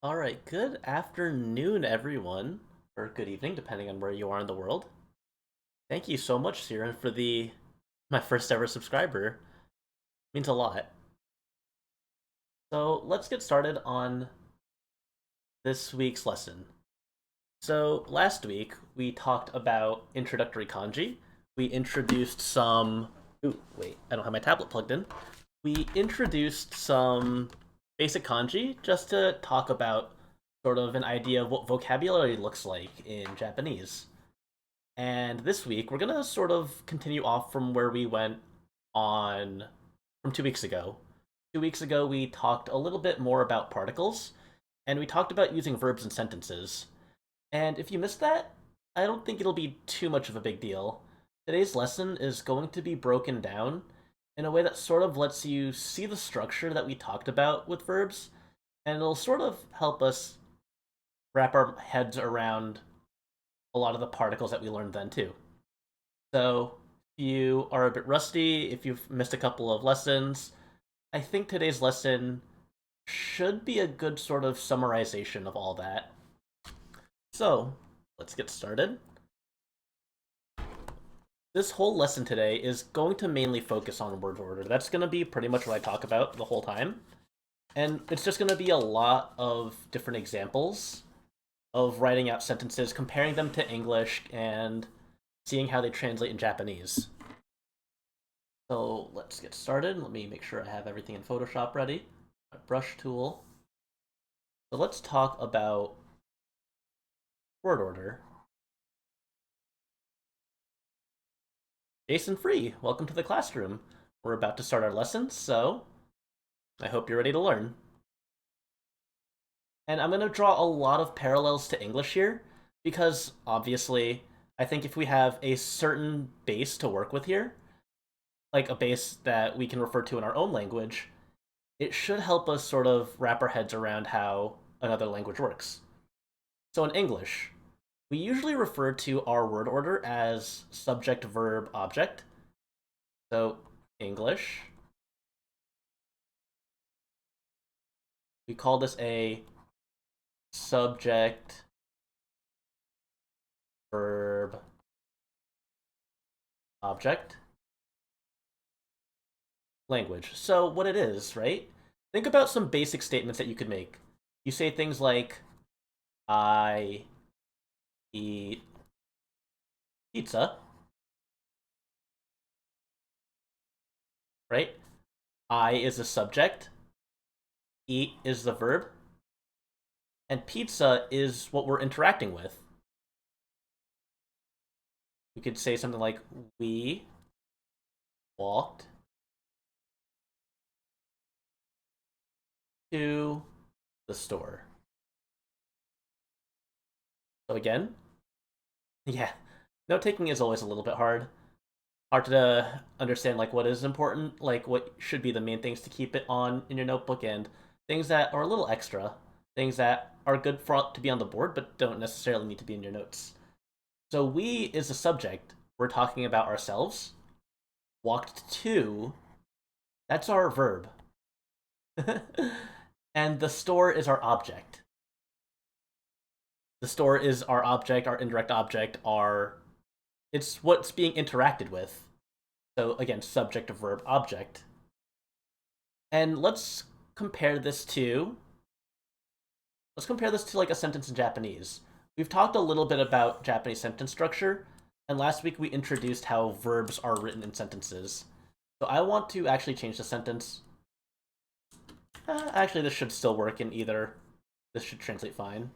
All right, good afternoon, everyone, or good evening, depending on where you are in the world. Thank you so much, Siren, for the my first ever subscriber. Means a lot. So let's get started on this week's lesson. So last week we talked about introductory kanji. We introduced some. Ooh, wait, I don't have my tablet plugged in. We introduced some basic kanji just to talk about sort of an idea of what vocabulary looks like in Japanese. And this week, we're going to sort of continue off from where we went on from 2 weeks ago. 2 weeks ago, we talked a little bit more about particles, and we talked about using verbs in sentences. And if you missed that, I don't think it'll be too much of a big deal. Today's lesson is going to be broken down in a way that sort of lets you see the structure that we talked about with verbs, and it'll sort of help us wrap our heads around a lot of the particles that we learned then too. So if you are a bit rusty, if you've missed a couple of lessons, I think today's lesson should be a good sort of summarization of all that. So let's get started. This whole lesson today is going to mainly focus on word order. That's going to be pretty much what I talk about the whole time. And it's just going to be a lot of different examples of writing out sentences, comparing them to English, and seeing how they translate in Japanese. So let's get started. Let me make sure I have everything in Photoshop ready. My brush tool. So let's talk about word order. Jason Free, welcome to the classroom. We're about to start our lesson, so I hope you're ready to learn. And I'm going to draw a lot of parallels to English here, because obviously, I think if we have a certain base to work with here, like a base that we can refer to in our own language, it should help us sort of wrap our heads around how another language works. So in English, we usually refer to our word order as subject, verb, object. So English, we call this a subject, verb, object language. So what it is, right? Think about some basic statements that you could make. You say things like, I eat pizza, right? I is the subject, eat is the verb, and pizza is what we're interacting with. We could say something like, we walked to the store. So again, yeah, note taking is always a little bit hard to understand like what is important, like what should be the main things to keep it on in your notebook, and things that are a little extra, things that are good for to be on the board but don't necessarily need to be in your notes. So we is the subject. We're talking about ourselves. Walked to, that's our verb. And the store is our object. The store is our object, our indirect object, it's what's being interacted with. So again, subject, verb, object. And compare this to let's compare this to like a sentence in Japanese. We've talked a little bit about Japanese sentence structure, and last week we introduced how verbs are written in sentences. So I want to actually change the sentence. Actually, this should still work in either. This should translate fine.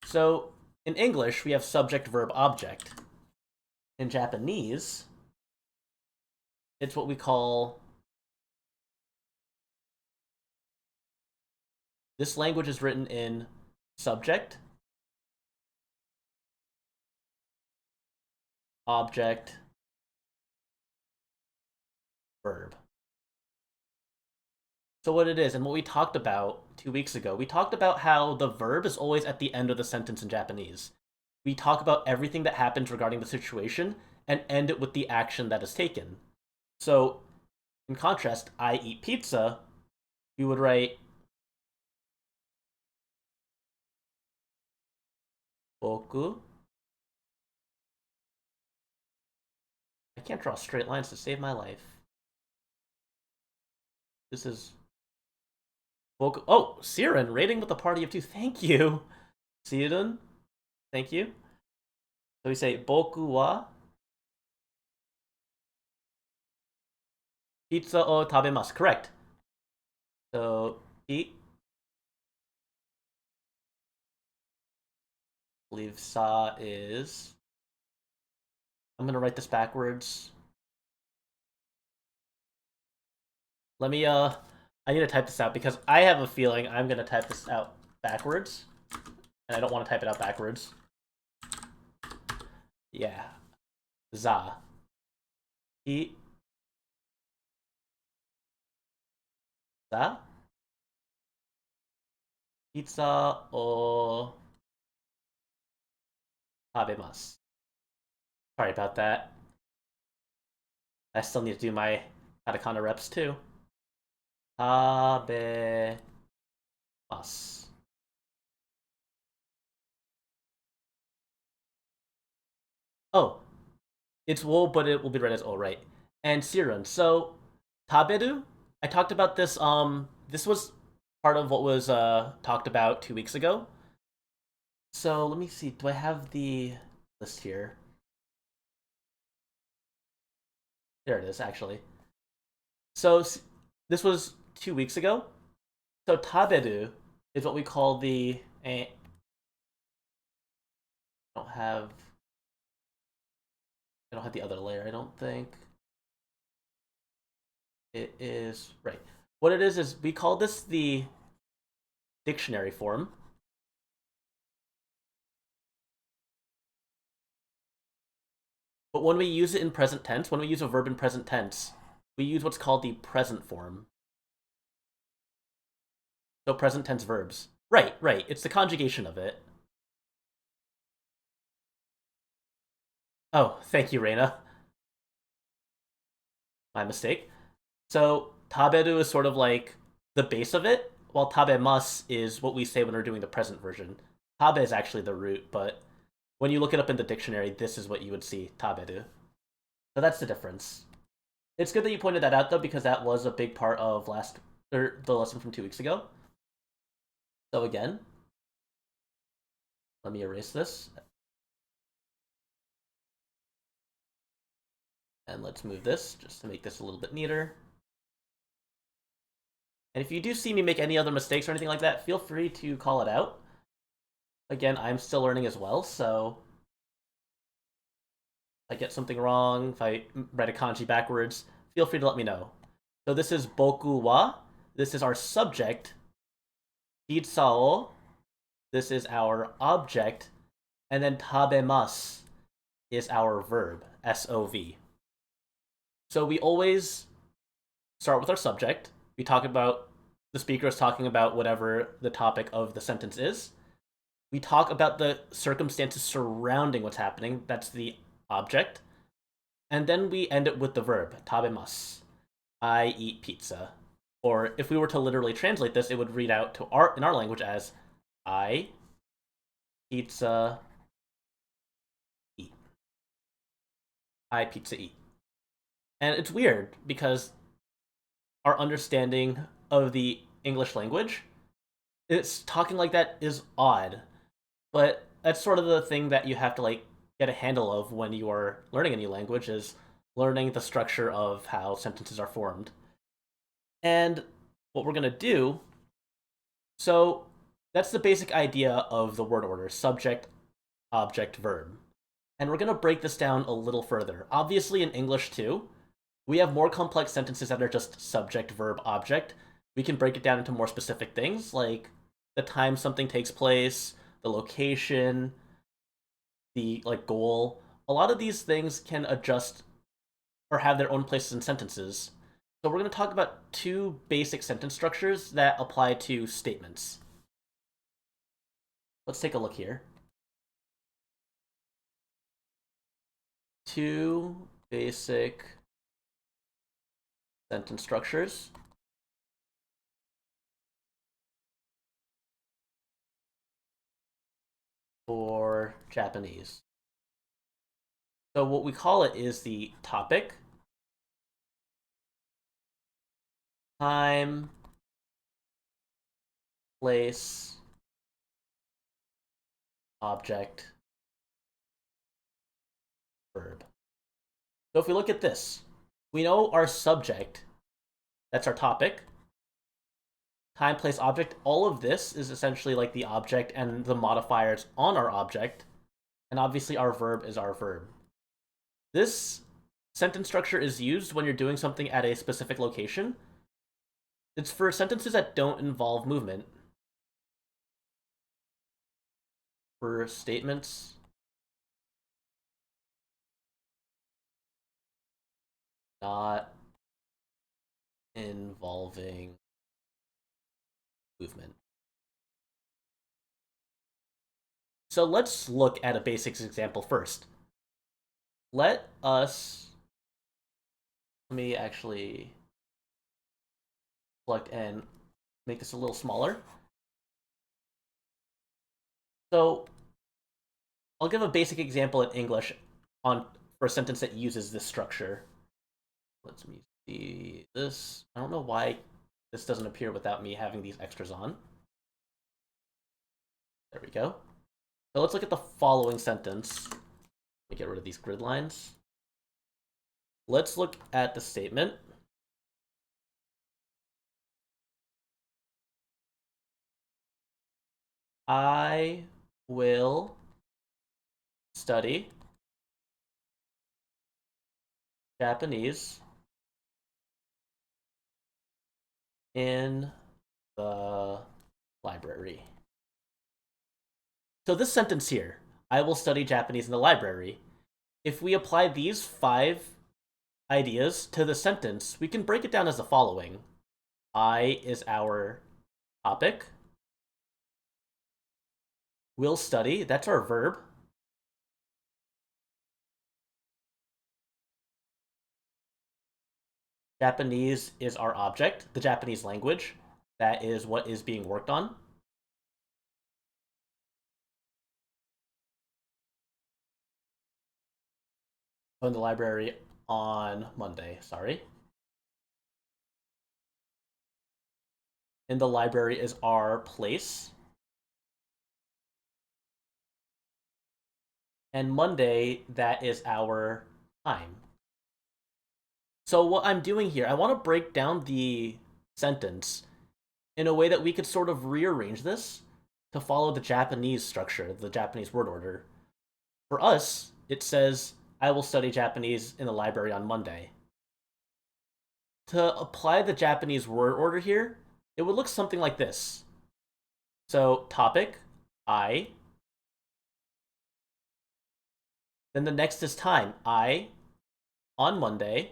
So in English, we have subject, verb, object. In Japanese, it's what we call. This language is written in subject, object, verb. So what it is, and what we talked about 2 weeks ago, we talked about how the verb is always at the end of the sentence in Japanese. We talk about everything that happens regarding the situation and end it with the action that is taken. So, in contrast, I eat pizza, we would write boku. I can't draw straight lines to save my life. This is boku. Oh, Siren, rating with a party of two. Thank you. Siren, thank you. So we say boku wa pizza o tabemasu. Correct. So eat. I believe sa is. I'm gonna write this backwards. Let me I need to type this out because I have a feeling I'm gonna type this out backwards. And I don't want to type it out backwards. Yeah. Za. I. Za. Pizza o tabemasu. Sorry about that. I still need to do my katakana reps too. Tabemasu. Oh, it's wo, but it will be read as o, right? And Siren. So, taberu. I talked about this. This was part of what was talked about 2 weeks ago. So let me see. Do I have the list here? There it is, actually. So this was 2 weeks ago. So taberu is what we call the. I don't have. I don't have the other layer. I don't think. It is right. What it is we call this the dictionary form. But when we use it in present tense, when we use a verb in present tense, we use what's called the present form. So present tense verbs. Right, right. It's the conjugation of it. Oh, thank you, Reina. My mistake. So taberu is sort of like the base of it, while tabemasu is what we say when we're doing the present version. Tabe is actually the root, but when you look it up in the dictionary, this is what you would see, taberu. So that's the difference. It's good that you pointed that out, though, because that was a big part of the lesson from 2 weeks ago. So again, let me erase this. And let's move this, just to make this a little bit neater. And if you do see me make any other mistakes or anything like that, feel free to call it out. Again, I'm still learning as well, so if I get something wrong, if I write a kanji backwards, feel free to let me know. So this is boku wa. This is our subject. Pizza o. This is our object. And then tabemasu is our verb, S-O-V. So we always start with our subject. We talk about, the speaker is talking about whatever the topic of the sentence is. We talk about the circumstances surrounding what's happening. That's the object. And then we end it with the verb, tabemasu. I eat pizza. Or if we were to literally translate this, it would read out to in our language as I pizza eat. I pizza eat. And it's weird because our understanding of the English language, it's talking like that is odd. But that's sort of the thing that you have to like get a handle of when you are learning a new language, is learning the structure of how sentences are formed. And what we're going to do, so that's the basic idea of the word order: subject, object, verb. And we're going to break this down a little further. Obviously, in English too, we have more complex sentences that are just subject, verb, object. We can break it down into more specific things, like the time something takes place, the location, the like goal. A lot of these things can adjust or have their own places in sentences. So we're going to talk about two basic sentence structures that apply to statements. Let's take a look here. Two basic sentence structures. for Japanese. So what we call it is the topic, time, place, object, verb. So if we look at this, we know our subject, that's our topic. Time, place, object, all of this is essentially like the object and the modifiers on our object. And obviously our verb is our verb. This sentence structure is used when you're doing something at a specific location. It's for sentences that don't involve movement. For statements not involving movement. So let's look at a basics example first. Let me actually select and make this a little smaller. So I'll give a basic example in English for a sentence that uses this structure. Let me see this. I don't know why this doesn't appear without me having these extras on. There we go. So let's look at the following sentence. Let me get rid of these grid lines. Let's look at the statement. I will study Japanese in the library. So this sentence here, I will study Japanese in the library. If we apply these 5 ideas to the sentence, we can break it down as the following. I is our topic. Will study, that's our verb. Japanese is our object, the Japanese language. That is what is being worked on. In the library on Monday, sorry. In the library is our place. And Monday, that is our time. So what I'm doing here, I want to break down the sentence in a way that we could sort of rearrange this to follow the Japanese structure, the Japanese word order. For us, it says, I will study Japanese in the library on Monday. To apply the Japanese word order here, it would look something like this. So topic, I. Then the next is time, I on Monday.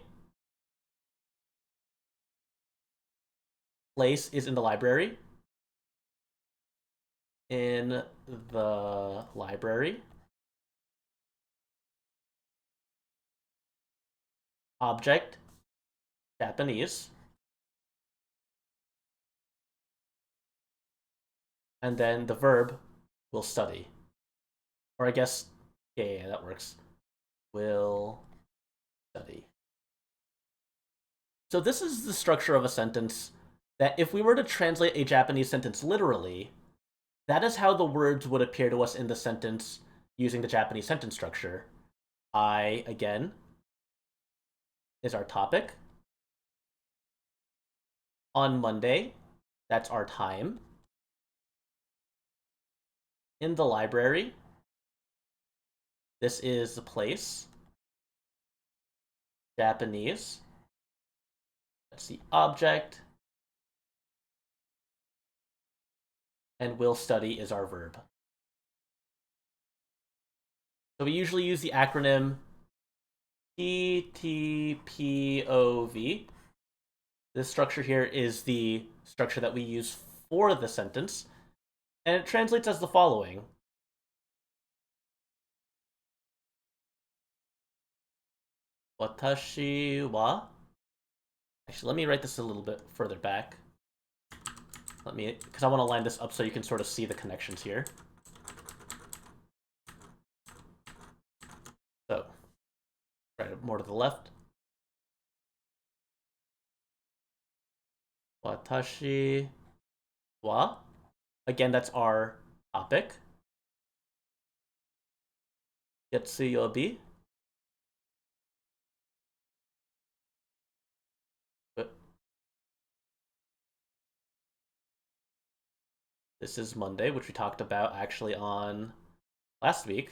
Place is in the library. In the library. Object, Japanese. And then the verb, will study. Or I guess, yeah, that works. Will study. So this is the structure of a sentence that if we were to translate a Japanese sentence literally, that is how the words would appear to us in the sentence using the Japanese sentence structure. I, again, is our topic. On Monday, that's our time. In the library, this is the place. Japanese, that's the object. And will study is our verb. So we usually use the acronym TTPOV. This structure here is the structure that we use for the sentence, and it translates as the following. Watashi wa. Actually, let me write this a little bit further back. Because I want to line this up so you can sort of see the connections here. more to the left. Watashi wa. Again, that's our topic. Getsuyobi. This is Monday, which we talked about actually on last week.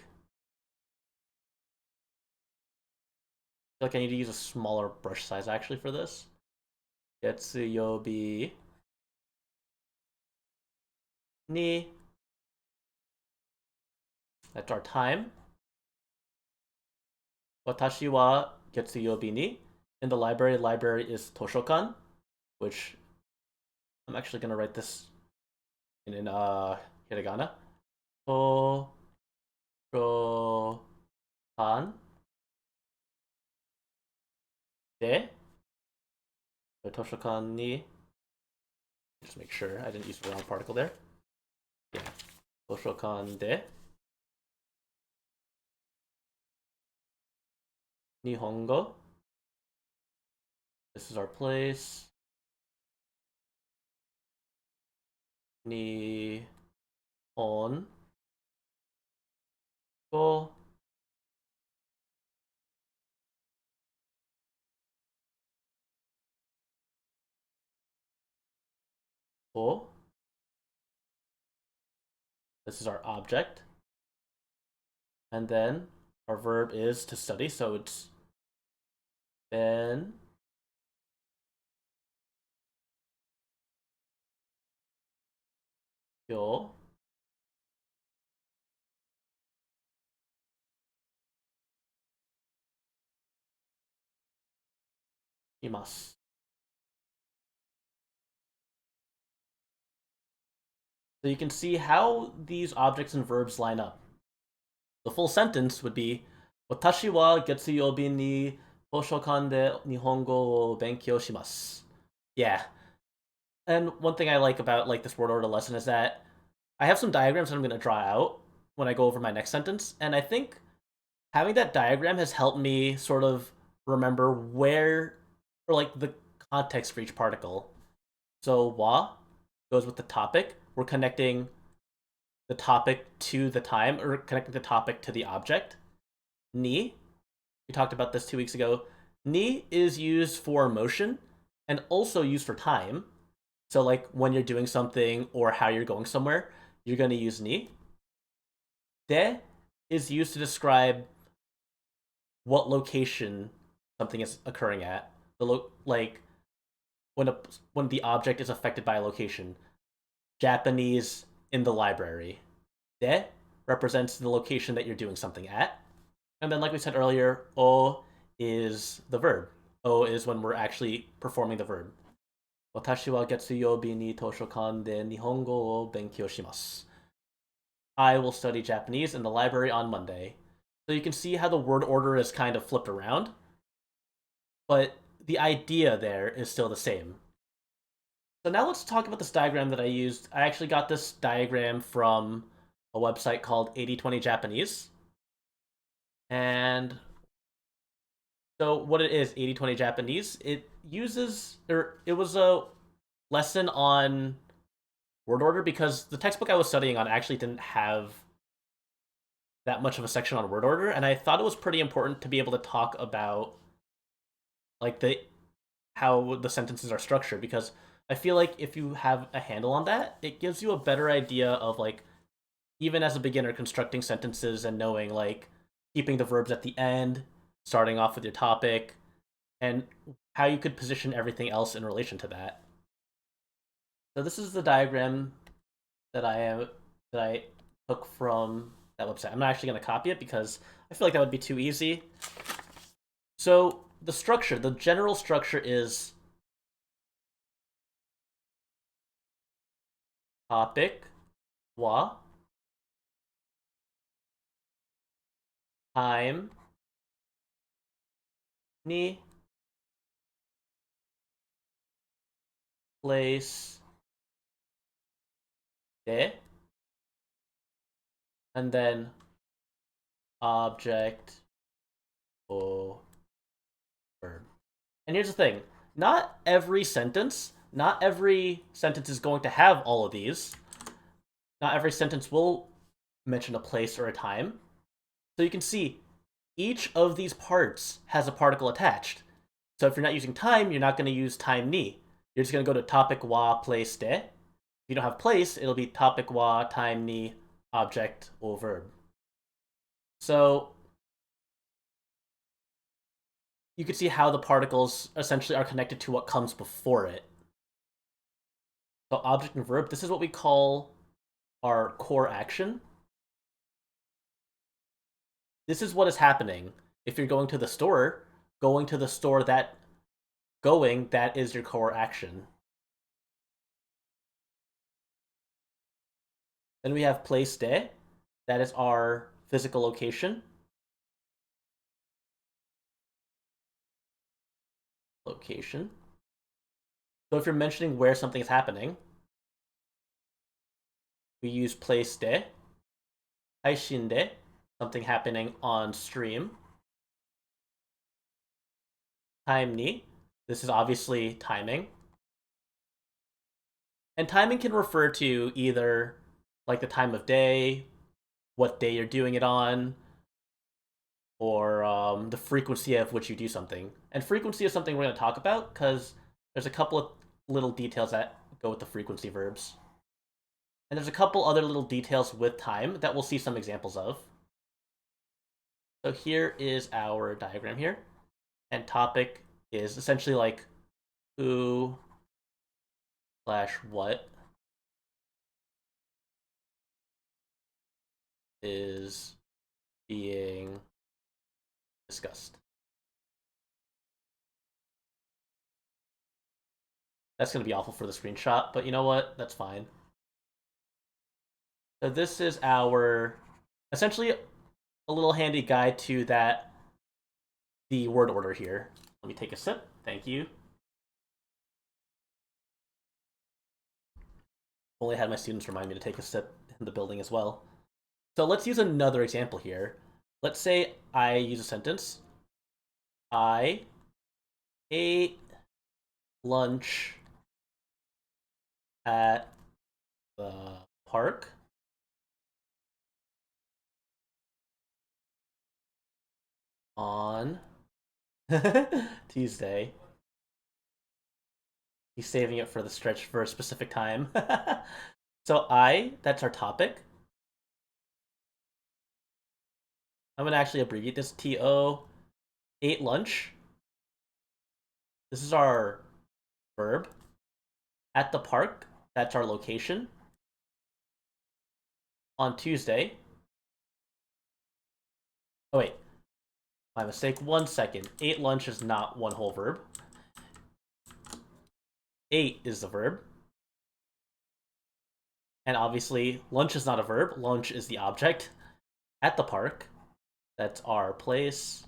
I feel like I need to use a smaller brush size actually for this. Getsuyobi ni. That's our time. Watashi wa getsuyobi ni. In the library is toshokan, which I'm actually going to write this in hiragana. Toshokan de. Toshokan ni. Just make sure I didn't use the wrong particle there. Yeah. Toshokan de. Nihongo. This is our place. Nihon go. Go. This is our object. And then our verb is to study, so it's ben yo imasu. So you can see how these objects and verbs line up. The full sentence would be Watashi wa getsuyobi ni toshokan de nihongo wo benkyou shimasu. Yeah. And one thing I like about like this word order lesson is that I have some diagrams that I'm going to draw out when I go over my next sentence, and I think having that diagram has helped me sort of remember where or like the context for each particle. So wa goes with the topic. We're connecting the topic to the time, or connecting the topic to the object. Ni, we talked about this 2 weeks ago. Ni is used for motion and also used for time. So like when you're doing something or how you're going somewhere, you're going to use ni. De is used to describe what location something is occurring at. Like when the object is affected by a location. Japanese in the library. De represents the location that you're doing something at. And then, like we said earlier, o is the verb. O is when we're actually performing the verb. Watashi wa getsuyobi ni toshokan de nihongo wo benkyou shimasu. I will study Japanese in the library on Monday. So you can see how the word order is kind of flipped around, but the idea there is still the same. So now let's talk about this diagram that I used. I actually got this diagram from a website called 8020 Japanese. And so what it is, 8020 Japanese, it was a lesson on word order because the textbook I was studying on actually didn't have that much of a section on word order, and I thought it was pretty important to be able to talk about like how the sentences are structured, because I feel like if you have a handle on that, it gives you a better idea of like, even as a beginner, constructing sentences and knowing like keeping the verbs at the end, starting off with your topic, and how you could position everything else in relation to that. So this is the diagram that I took from that website. I'm not actually going to copy it because I feel like that would be too easy. So the general structure is topic wa, time ni, place de, and then object o verb. And here's the thing. Not every sentence is going to have all of these. Not every sentence will mention a place or a time. So you can see each of these parts has a particle attached. So if you're not using time, you're not going to use time ni. You're just going to go to topic wa place de. If you don't have place, it'll be topic wa time ni object or verb. So you can see how the particles essentially are connected to what comes before it. So object and verb, this is what we call our core action. This is what is happening. If you're going to the store, that is your core action. Then we have place de, that is our physical location. So if you're mentioning where something is happening, we use place de. Haishin de, something happening on stream. Time ni, this is obviously timing. And timing can refer to either like the time of day, what day you're doing it on, or the frequency of which you do something. And frequency is something we're going to talk about because there's a couple of little details that go with the frequency verbs. And there's a couple other little details with time that we'll see some examples of. So here is our diagram here. And topic is essentially like who / what is being discussed. That's going to be awful for the screenshot, but you know what? That's fine. So this is our, essentially, a little handy guide to the word order here. Let me take a sip. Thank you. Only had my students remind me to take a sip in the building as well. So let's use another example here. Let's say I use a sentence. I ate lunch at the park on Tuesday. He's saving it for the stretch for a specific time. So that's our topic. I'm going to actually abbreviate this. TO, ate lunch. This is our verb. At the park, that's our location. On Tuesday. Oh, wait. My mistake. 1 second. Ate lunch is not one whole verb. Ate is the verb. And obviously, lunch is not a verb. Lunch is the object. At the park, that's our place.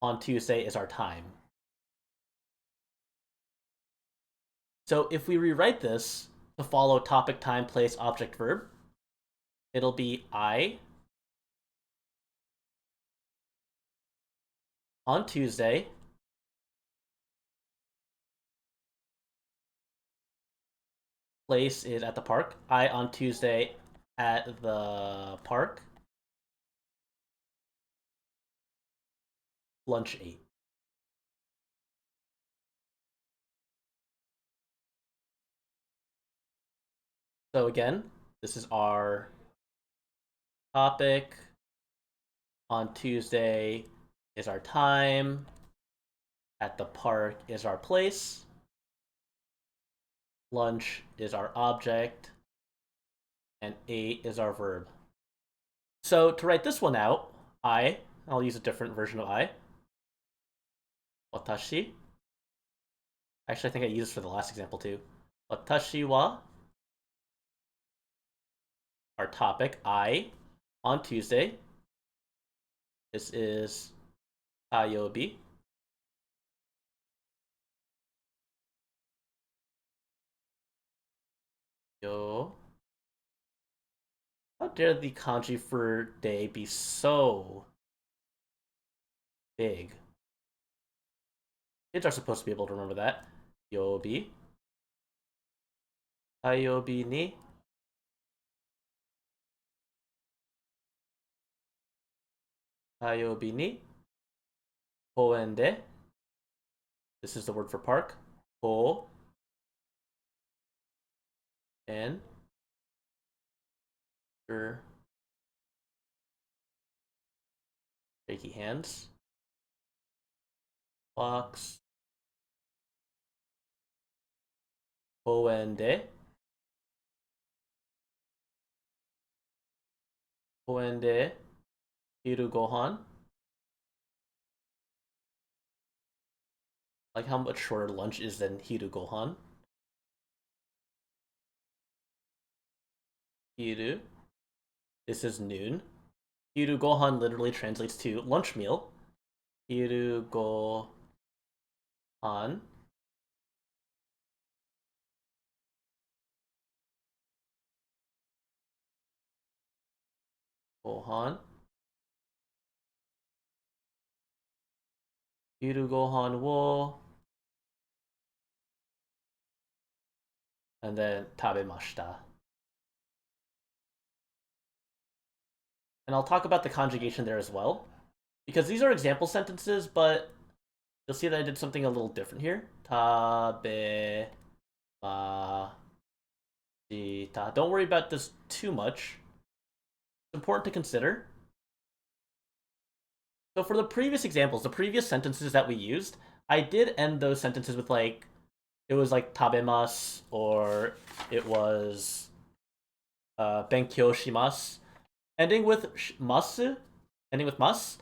On Tuesday is our time. So if we rewrite this to follow topic, time, place, object, verb, it'll be I on Tuesday place is at the park. I on Tuesday at the park. Lunch 8. So again, this is our topic. On Tuesday is our time. At the park is our place. Lunch is our object. And 8 is our verb. So to write this one out, I'll use a different version of I. Watashi. Actually, I think I used this for the last example too. Watashi wa, our topic, I, on Tuesday. This is Tayobi. Yo. How dare the kanji for day be so big? Kids are supposed to be able to remember that. Yobi. Tayobi ni. Tayobi ni. Koen de. This is the word for park. Ko. And. Shaky hands. Box. Koen de. Koen de. Hiru gohan. Like how much shorter lunch is than Hiru gohan. Hiru. This is noon. Hiru gohan literally translates to lunch meal. Hiru gohan. Gohan. Hiru gohan wo. And then tabemashita. And I'll talk about the conjugation there as well. Because these are example sentences, but you'll see that I did something a little different here. Tabe ma ta. Don't worry about this too much. It's important to consider. So for the previous examples, the previous sentences that we used, I did end those sentences with like, it was like tabemasu, or it was benkyou shimasu. Ending with mas,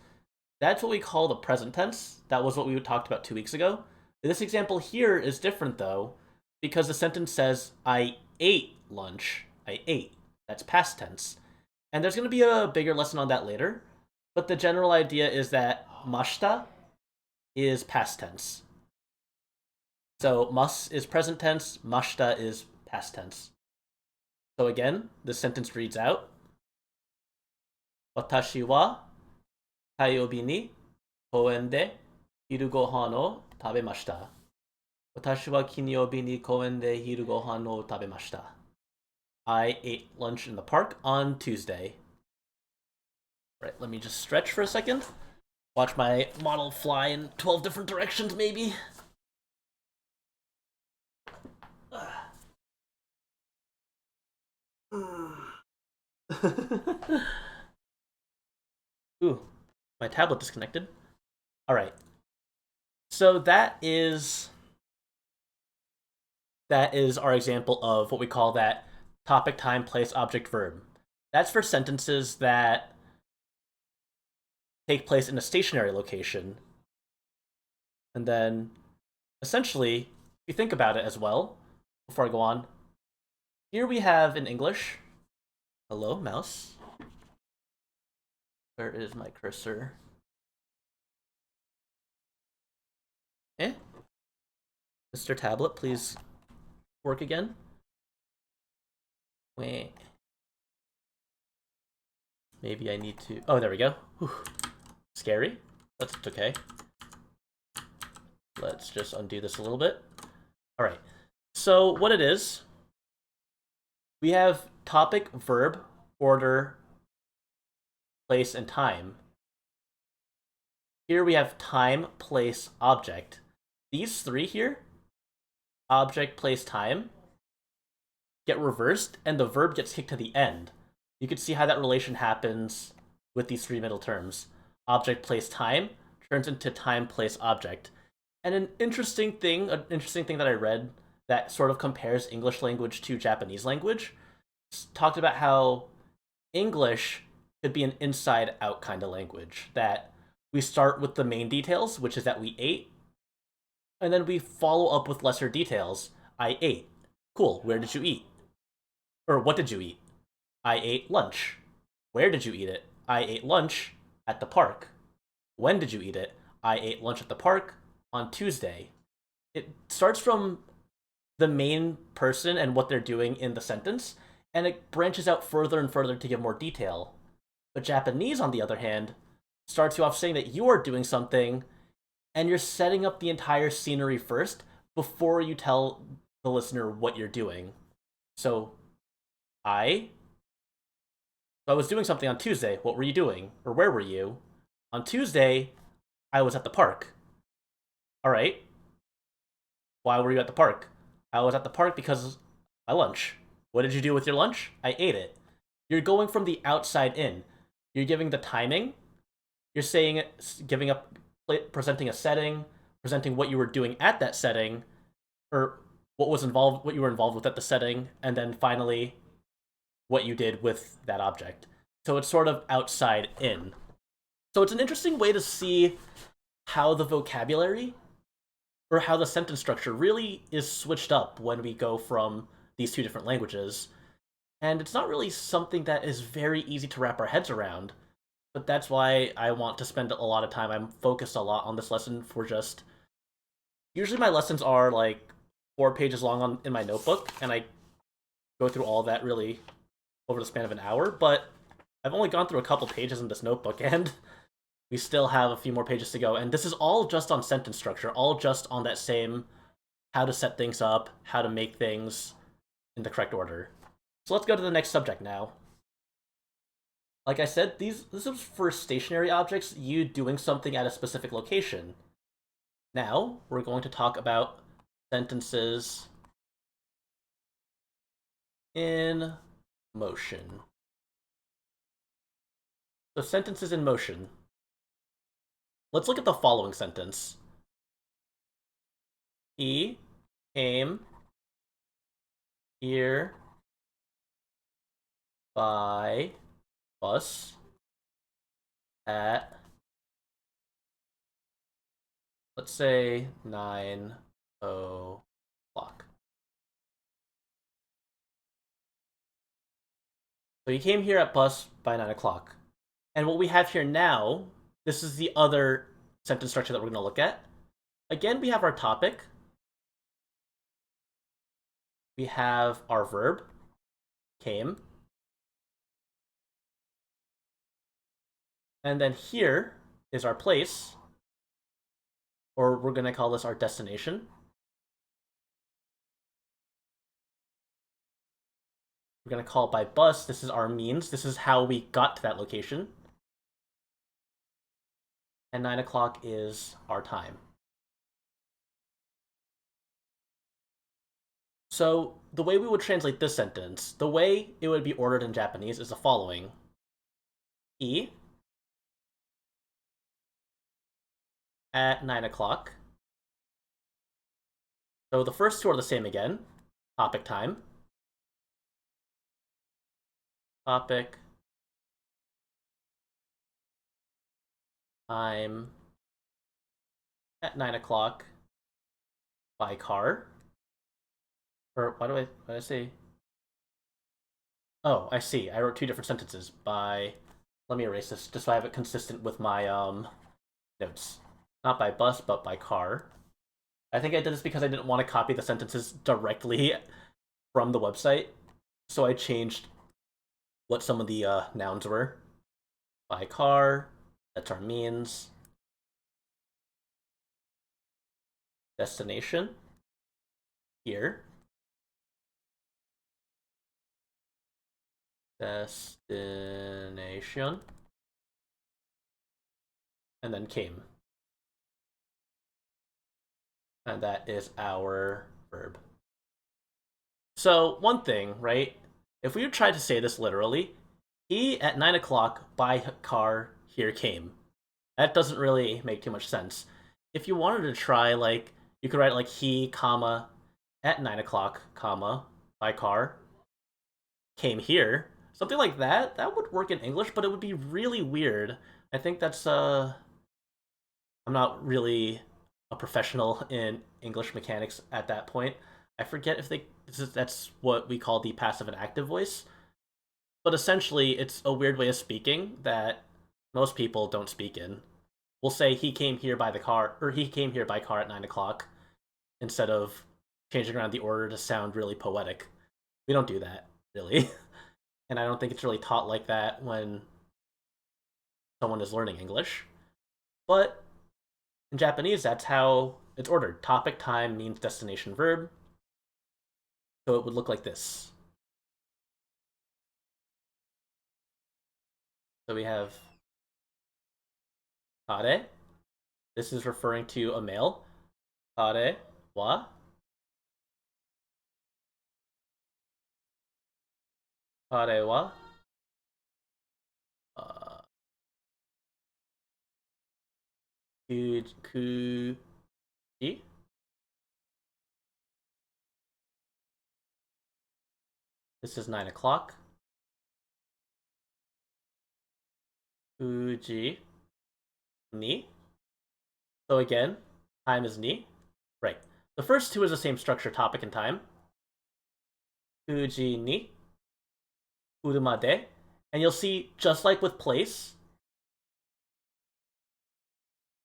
that's what we call the present tense. That was what we talked about 2 weeks ago. This example here is different though, because the sentence says, I ate lunch. I ate. That's past tense. And there's going to be a bigger lesson on that later. But the general idea is that mashita is past tense. So mas is present tense, mashita is past tense. So again, this sentence reads out, Watashi wa taiobi ni koen de hiru gohan o tabemashita. Watashi wa kinyobi ni koen de hiru gohan o tabemashita. I ate lunch in the park on Tuesday. Right, let me just stretch for a second. Watch my model fly in 12 different directions, maybe. Ooh, my tablet disconnected. All right. So that is our example of what we call that topic, time, place, object, verb. That's for sentences that take place in a stationary location. And then, essentially, if you think about it as well, before I go on, here we have in English, hello, mouse. Where is my cursor? Mr. Tablet, please work again. Wait. Maybe I need to... Oh, there we go. Whew. Scary. That's okay. Let's just undo this a little bit. All right. So what it is, we have topic, verb, order, place, and time. Here we have time, place, object. These three here, object, place, time, get reversed, and the verb gets kicked to the end. You can see how that relation happens with these three middle terms. Object, place, time turns into time, place, object. And an interesting thing that I read that sort of compares English language to Japanese language talked about how English could be an inside-out kind of language. That we start with the main details, which is that we ate, and then we follow up with lesser details. I ate. Cool, where did you eat? Or what did you eat? I ate lunch. Where did you eat it? I ate lunch at the park. When did you eat it? I ate lunch at the park on Tuesday. It starts from the main person and what they're doing in the sentence, and it branches out further and further to give more detail. But Japanese, on the other hand, starts you off saying that you are doing something, and you're setting up the entire scenery first before you tell the listener what you're doing. So, I I was doing something on Tuesday. What were you doing? Or where were you? On Tuesday, I was at the park. All right. Why were you at the park? I was at the park because my lunch. What did you do with your lunch? I ate it. You're going from the outside in. You're giving the timing. You're saying it, giving up, presenting a setting, presenting what you were doing at that setting, or what you were involved with at the setting, and then finally what you did with that object. So it's sort of outside in. So it's an interesting way to see how the vocabulary or how the sentence structure really is switched up when we go from these two different languages. And it's not really something that is very easy to wrap our heads around. But that's why I want to spend a lot of time. I'm focused a lot on this lesson for just. Usually my lessons are like 4 pages long in my notebook, and I go through all that really over the span of an hour. But I've only gone through a couple pages in this notebook, and we still have a few more pages to go. And this is all just on sentence structure, all just on that same how to set things up, how to make things in the correct order. So let's go to the next subject now. Like I said, this is for stationary objects, you doing something at a specific location. Now, we're going to talk about sentences in motion. So sentences in motion. Let's look at the following sentence. He came here by bus at, let's say, 9 o'clock. So he came here at bus by 9 o'clock. And what we have here now, this is the other sentence structure that we're going to look at. Again, we have our topic. We have our verb, came. And then here is our place, or we're going to call this our destination. We're going to call it by bus. This is our means. This is how we got to that location. And 9 o'clock is our time. So the way we would translate this sentence, the way it would be ordered in Japanese is the following. He at 9 o'clock. So the first two are the same again. Topic time. Topic. Time. At 9 o'clock. By car. Or why did I say? Oh, I see. I wrote two different sentences. By. Let me erase this just so I have it consistent with my notes. Not by bus, but by car. I think I did this because I didn't want to copy the sentences directly from the website, so I changed what some of the nouns were. By car, that's our means. Destination, here. Destination. And then came. And that is our verb. So one thing, right? If we tried to say this literally, he at 9 o'clock by car here came. That doesn't really make too much sense. If you wanted to try, like, you could write like he, comma, at 9 o'clock, comma, by car, came here. Something like that. That would work in English, but it would be really weird. I think that's I'm not really a professional in English mechanics at that point. I forget if that's what we call the passive and active voice. But essentially, it's a weird way of speaking that most people don't speak in. We'll say he came here by the car, or he came here by car at 9 o'clock, instead of changing around the order to sound really poetic. We don't do that, really. And I don't think it's really taught like that when someone is learning English. But In Japanese, that's how it's ordered. Topic, time, means, destination, verb. So it would look like this. So we have kare. This is referring to a male. Kare wa. Kare wa. Kuji. This is 9 o'clock. Kuji ni. So again, time is ni. Right. The first two is the same structure, topic and time. Kuji ni. Uruma de. And you'll see, just like with place,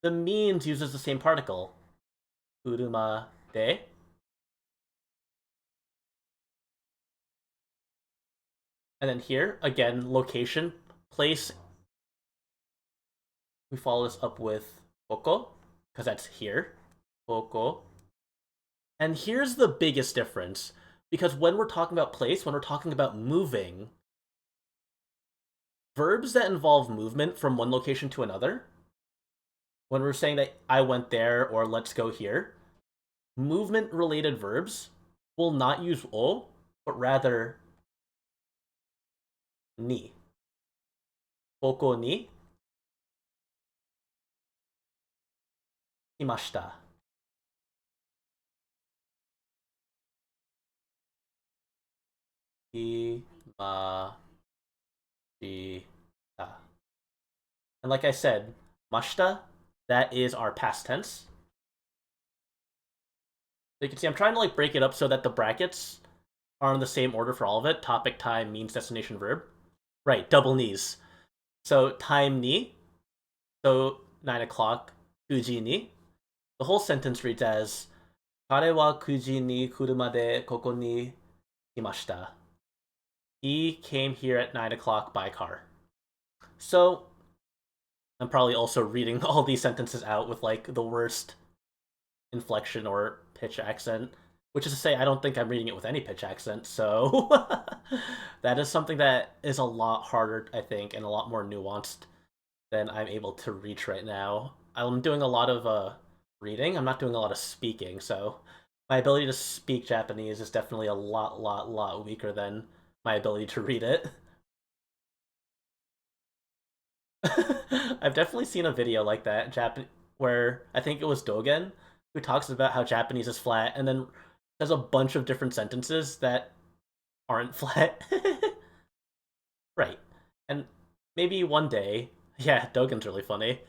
the means uses the same particle. Uruma de. And then here, again, location, place. We follow this up with koko, because that's here. Koko. And here's the biggest difference. Because when we're talking about place, when we're talking about moving, verbs that involve movement from one location to another, when we're saying that I went there or let's go here, movement-related verbs will not use o, but rather ni. Koko ni imashita. Imashita. And like I said, mashita, that is our past tense. So you can see I'm trying to like break it up so that the brackets are in the same order for all of it. Topic, time, means, destination, verb. Right, double knees. So time ni, so 9 o'clock, kuji ni. The whole sentence reads as Kare wa kuji ni kuruma de koko ni imashita. He came here at 9 o'clock by car. So I'm probably also reading all these sentences out with like the worst inflection or pitch accent, which is to say I don't think I'm reading it with any pitch accent, so that is something that is a lot harder, I think, and a lot more nuanced than I'm able to reach right now. I'm doing a lot of reading, I'm not doing a lot of speaking, so my ability to speak Japanese is definitely a lot weaker than my ability to read it. I've definitely seen a video like that, where I think it was Dogen who talks about how Japanese is flat, and then there's a bunch of different sentences that aren't flat. Right. And maybe one day, yeah, Dogen's really funny.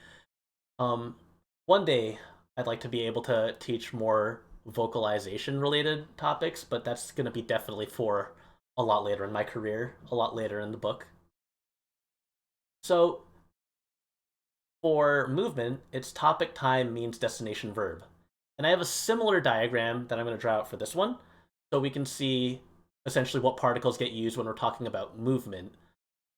One day I'd like to be able to teach more vocalization related topics, but that's going to be definitely for a lot later in my career, a lot later in the book. So for movement, it's topic, time, means, destination, verb. And I have a similar diagram that I'm going to draw out for this one, so we can see essentially what particles get used when we're talking about movement.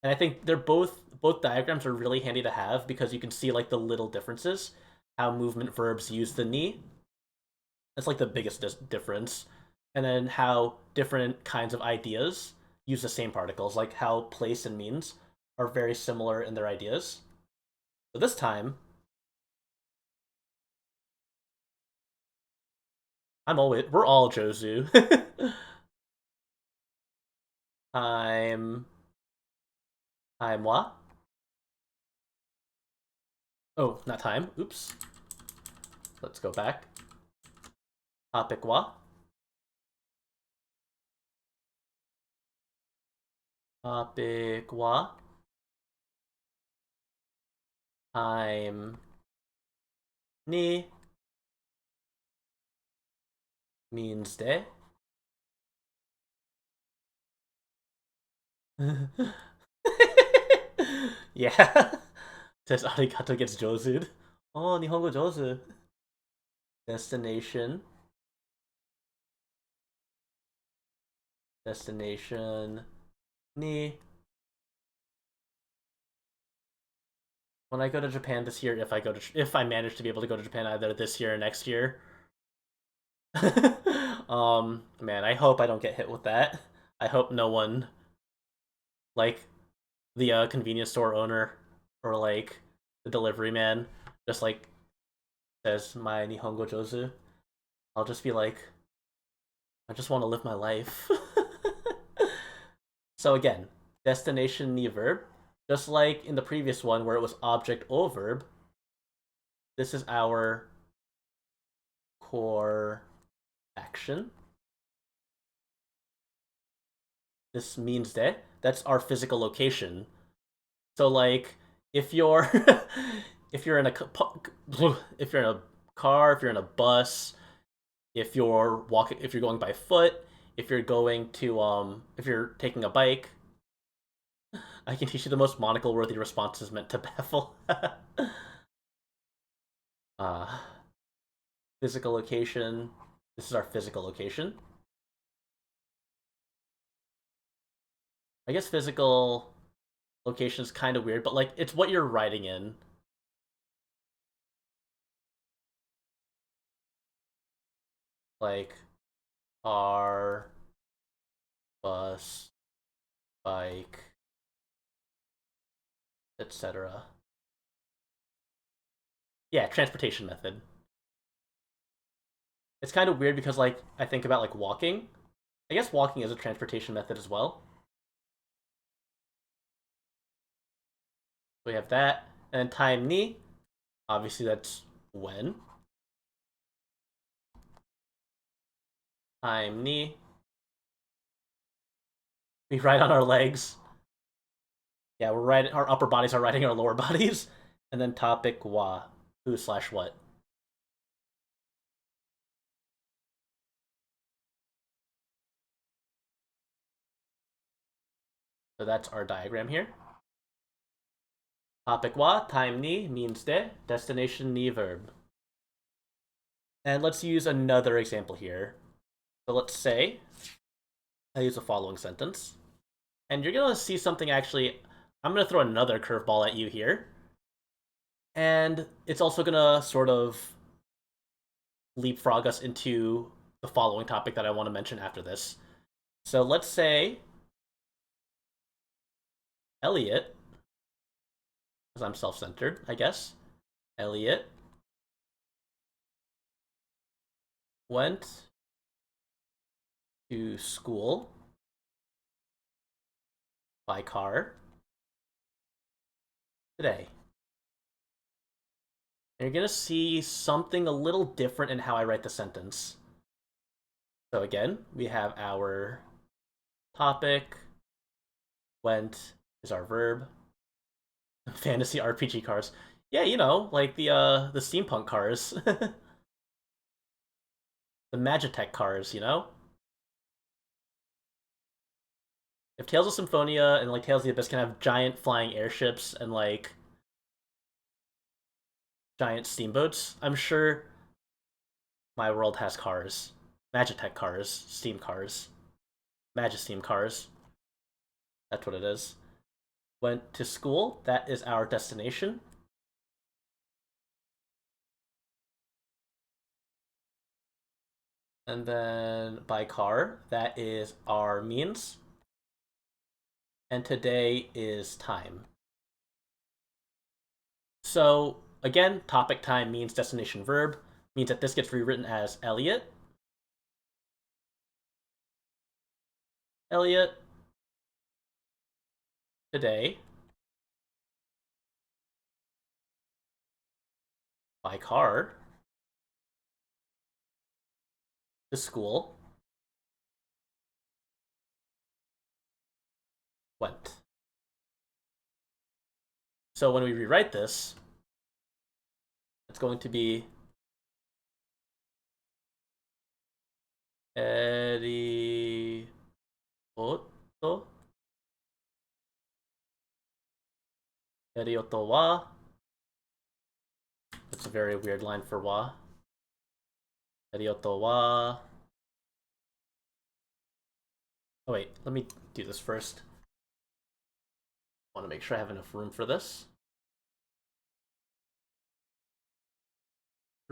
And I think they're both diagrams are really handy to have because you can see like the little differences, how movement verbs use the ni. That's like the biggest difference. And then how different kinds of ideas use the same particles, like how place and means are very similar in their ideas. So this time, we're all Jozu. I'm wa. Oh, not time. Oops. Let's go back. Topic wa. Topic wa. Time ni means de. Yeah. Says arigato gets jozu. Oh, Nihongo jozu. Destination. Destination ni when I go to Japan this year, if I manage to be able to go to Japan either this year or next year, man, I hope I don't get hit with that. I hope no one, like the convenience store owner or like the delivery man, just like says my Nihongo Jozu. I'll just be like, I just want to live my life. So again, destination ni verb, just like in the previous one where it was object o verb. This is our core action. This means that that's our physical location. So like if you're if you're in a if you're in a car, if you're in a bus, if you're walking, if you're going by foot, if you're going to if you're taking a bike, I can teach you the most monocle worthy responses meant to baffle. uh Physical location. This is our physical location. I guess physical location is kind of weird, but like it's what you're writing in. Like car, bus, bike, etc. Yeah, transportation method. It's kind of weird because like I think about like walking. I guess walking is a transportation method as well. We have that. And time ni, obviously that's when. Time ni. We ride on our legs. Yeah, we're riding our upper bodies are riding our lower bodies. And then topic wa. Who slash what. So that's our diagram here. Topic wa, time ni means de, destination ni verb. And let's use another example here. So let's say I use the following sentence. And you're going to see something actually. I'm going to throw another curveball at you here. And it's also going to sort of leapfrog us into the following topic that I want to mention after this. So let's say Elliot, because I'm self centered, I guess. Elliot went to school by car today. And you're going to see something a little different in how I write the sentence. So again, we have our topic, went is our verb, fantasy RPG cars. Yeah, you know, like the steampunk cars. The Magitech cars, you know? If Tales of Symphonia and like Tales of the Abyss can have giant flying airships and like giant steamboats, I'm sure my world has cars. Magitech cars, steam cars, Magisteam cars. That's what it is. Went to school, that is our destination. And then by car, that is our means. And today is time. So again, topic time means destination verb, means that this gets rewritten as Elliot. Elliot today by car to school went. So when we rewrite this, it's going to be Eri Oto Erioto wa. That's a very weird line for wa. Erioto wa. Oh wait, let me do this first. I want to make sure I have enough room for this.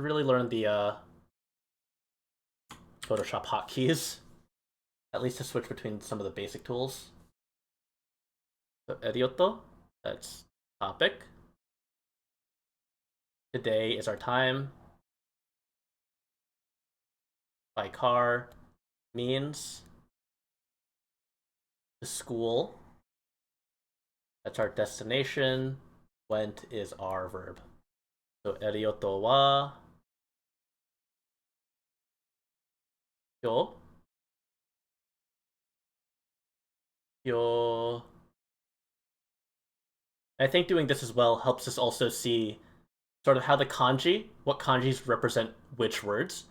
really learn the Photoshop hotkeys, at least to switch between some of the basic tools. So erioto, that's topic. Today is our time. By car means to school. That's our destination. Went is our verb. So erioto wa kyo. I think doing this as well helps us also see sort of how what kanjis represent which words.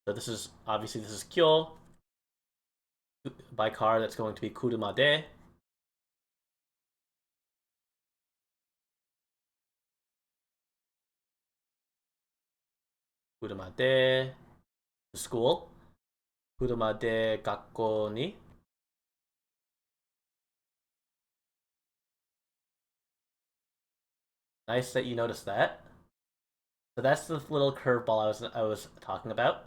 So this is kyo. By car, that's going to be kuruma de. Kuruma de school. Kuruma de gakko ni. Nice that you noticed that. So that's the little curveball I was talking about.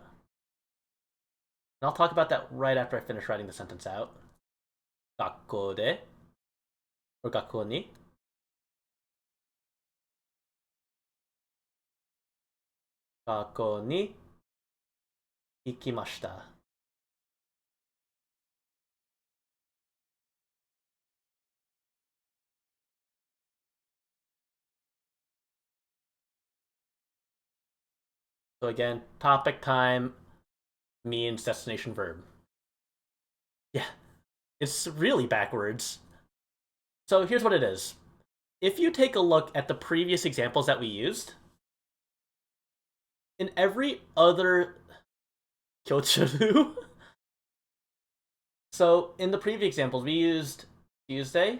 And I'll talk about that right after I finish writing the sentence out. Gakko de or gakko ni. Gakko ni ikimashita. So again, topic time means destination verb. Yeah, it's really backwards. So here's what it is. If you take a look at the previous examples that we used, in every other kyochuru, so in the previous examples, we used Tuesday,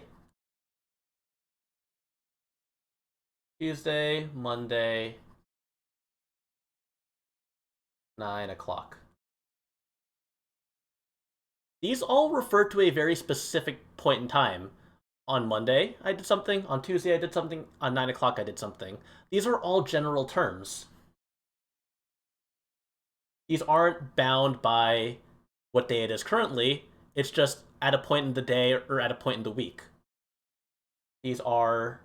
Monday, 9 o'clock. These all refer to a very specific point in time. On Monday, I did something. On Tuesday, I did something. On 9 o'clock, I did something. These are all general terms. These aren't bound by what day it is currently. It's just at a point in the day or at a point in the week. These are...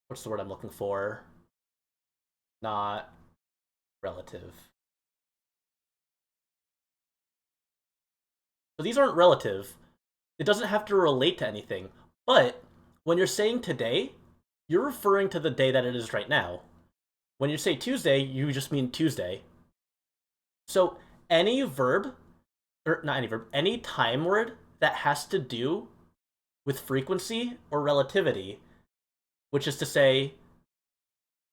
what's the word I'm looking for? Not relative. So these aren't relative. It doesn't have to relate to anything. But when you're saying today, you're referring to the day that it is right now. When you say Tuesday, you just mean Tuesday. So any verb, or not any verb, any time word that has to do with frequency or relativity, which is to say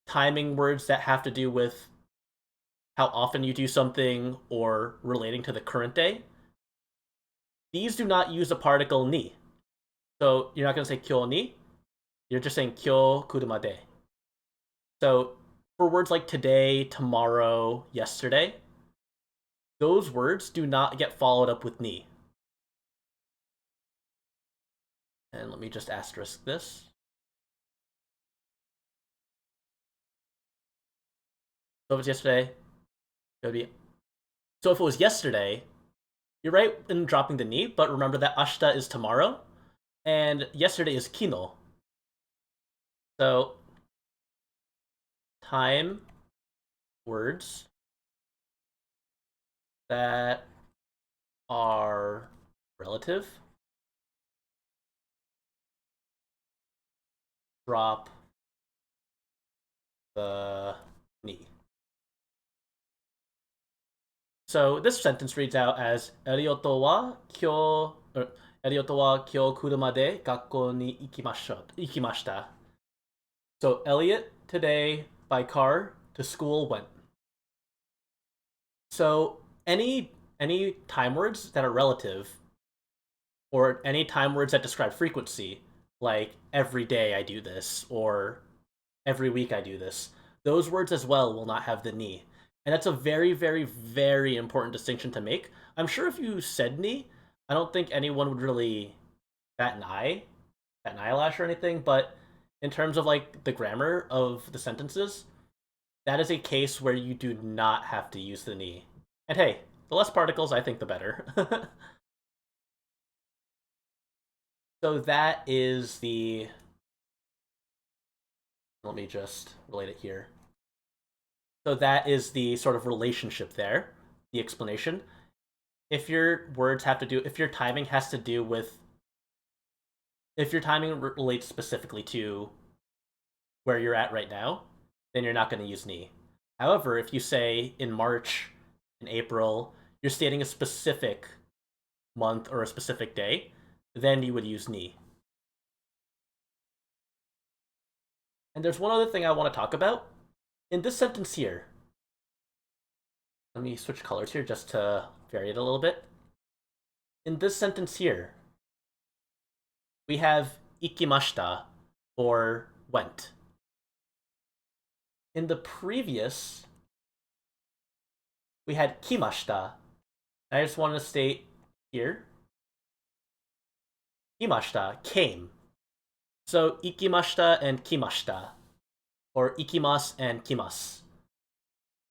timing words that have to do with how often you do something or relating to the current day, these do not use a particle ni. So you're not going to say kyo ni, you're just saying kyo kuruma de. So for words like today, tomorrow, yesterday, those words do not get followed up with ni. And let me just asterisk this. So if it's yesterday, it would be... So if it was yesterday, you're right in dropping the ni, but remember that ashita is tomorrow, and yesterday is kino. So time words that are relative drop the ni. So this sentence reads out as Erioto wa kyo kuruma de gakko ni ikimashita. So Elliot today by car to school went. So any time words that are relative or any time words that describe frequency, like every day I do this or every week I do this, those words as well will not have the ni. And that's a very, very, very important distinction to make. I'm sure if you said ni, I don't think anyone would really bat an eyelash or anything, but in terms of like the grammar of the sentences, that is a case where you do not have to use the ni. And hey, the less particles, I think the better. So that is the... Let me just relate it here. So that is the sort of relationship there, the explanation. If your words have to do, if your timing has to do with, if your timing relates specifically to where you're at right now, then you're not going to use ni. However, if you say in March, in April, you're stating a specific month or a specific day, then you would use ni. And there's one other thing I want to talk about. In this sentence here, let me switch colors here just to vary it a little bit. In this sentence here, we have ikimashita, or went. In the previous, we had kimashita. I just want to state here, kimashita, came. So ikimashita and kimashita, or ikimasu and kimasu.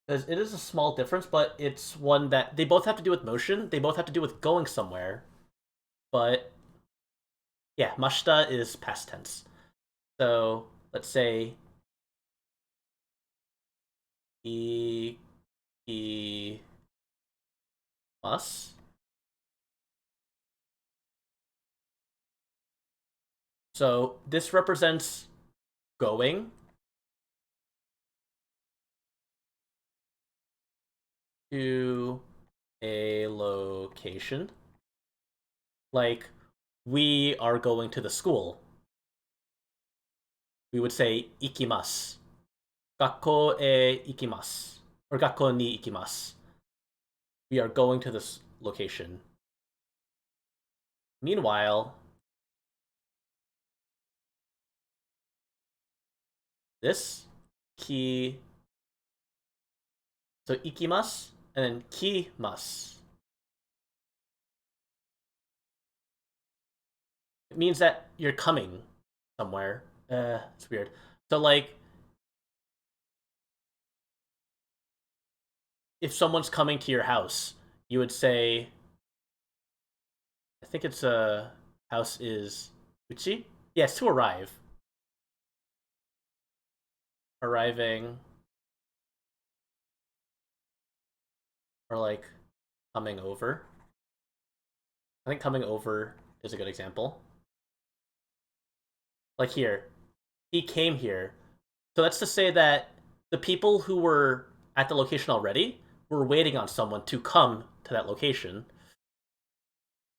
Because it is a small difference, but it's one that they both have to do with motion. They both have to do with going somewhere. But yeah, mashita is past tense. So let's say ikimasu. So this represents going to a location. Like, we are going to the school. We would say ikimasu. Gakko e ikimasu. Or gakko ni ikimasu. We are going to this location. Meanwhile, this ki, so ikimasu and then kimasu. It means that you're coming somewhere. It's weird. So like, if someone's coming to your house, you would say, I think it's house is uchi? Yes, to arrive. Arriving, or like coming over. I think coming over is a good example. Like here, he came here. So that's to say that the people who were at the location already were waiting on someone to come to that location.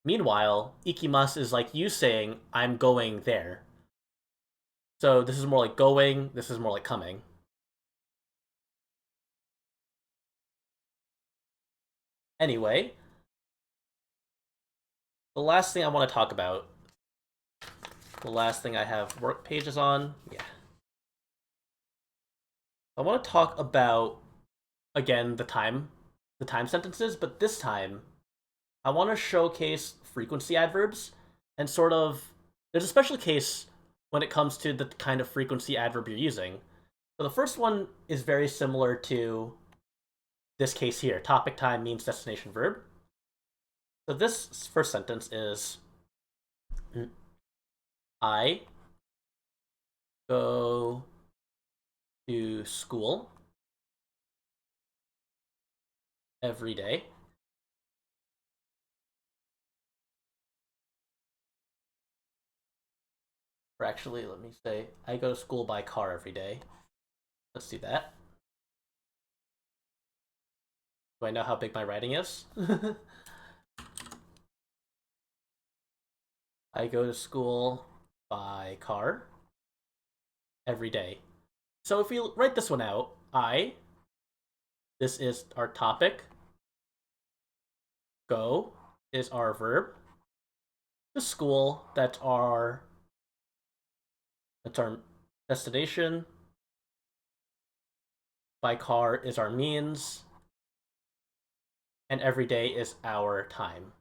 Meanwhile, ikimasu is like you saying, I'm going there. So this is more like going, this is more like coming. Anyway, the last thing I want to talk about, the last thing I have work pages on, yeah. I want to talk about, again, the time sentences, but this time, I want to showcase frequency adverbs, and sort of, there's a special case when it comes to the kind of frequency adverb you're using. So the first one is very similar to this case here. Topic time means destination verb. So this first sentence is, I go to school every day. Or actually, let me say, I go to school by car every day. Let's do that. Do I know how big my writing is? I go to school by car every day. So if we write this one out, this is our topic. Go is our verb. To school, that's our destination. By car is our means. And every day is our time.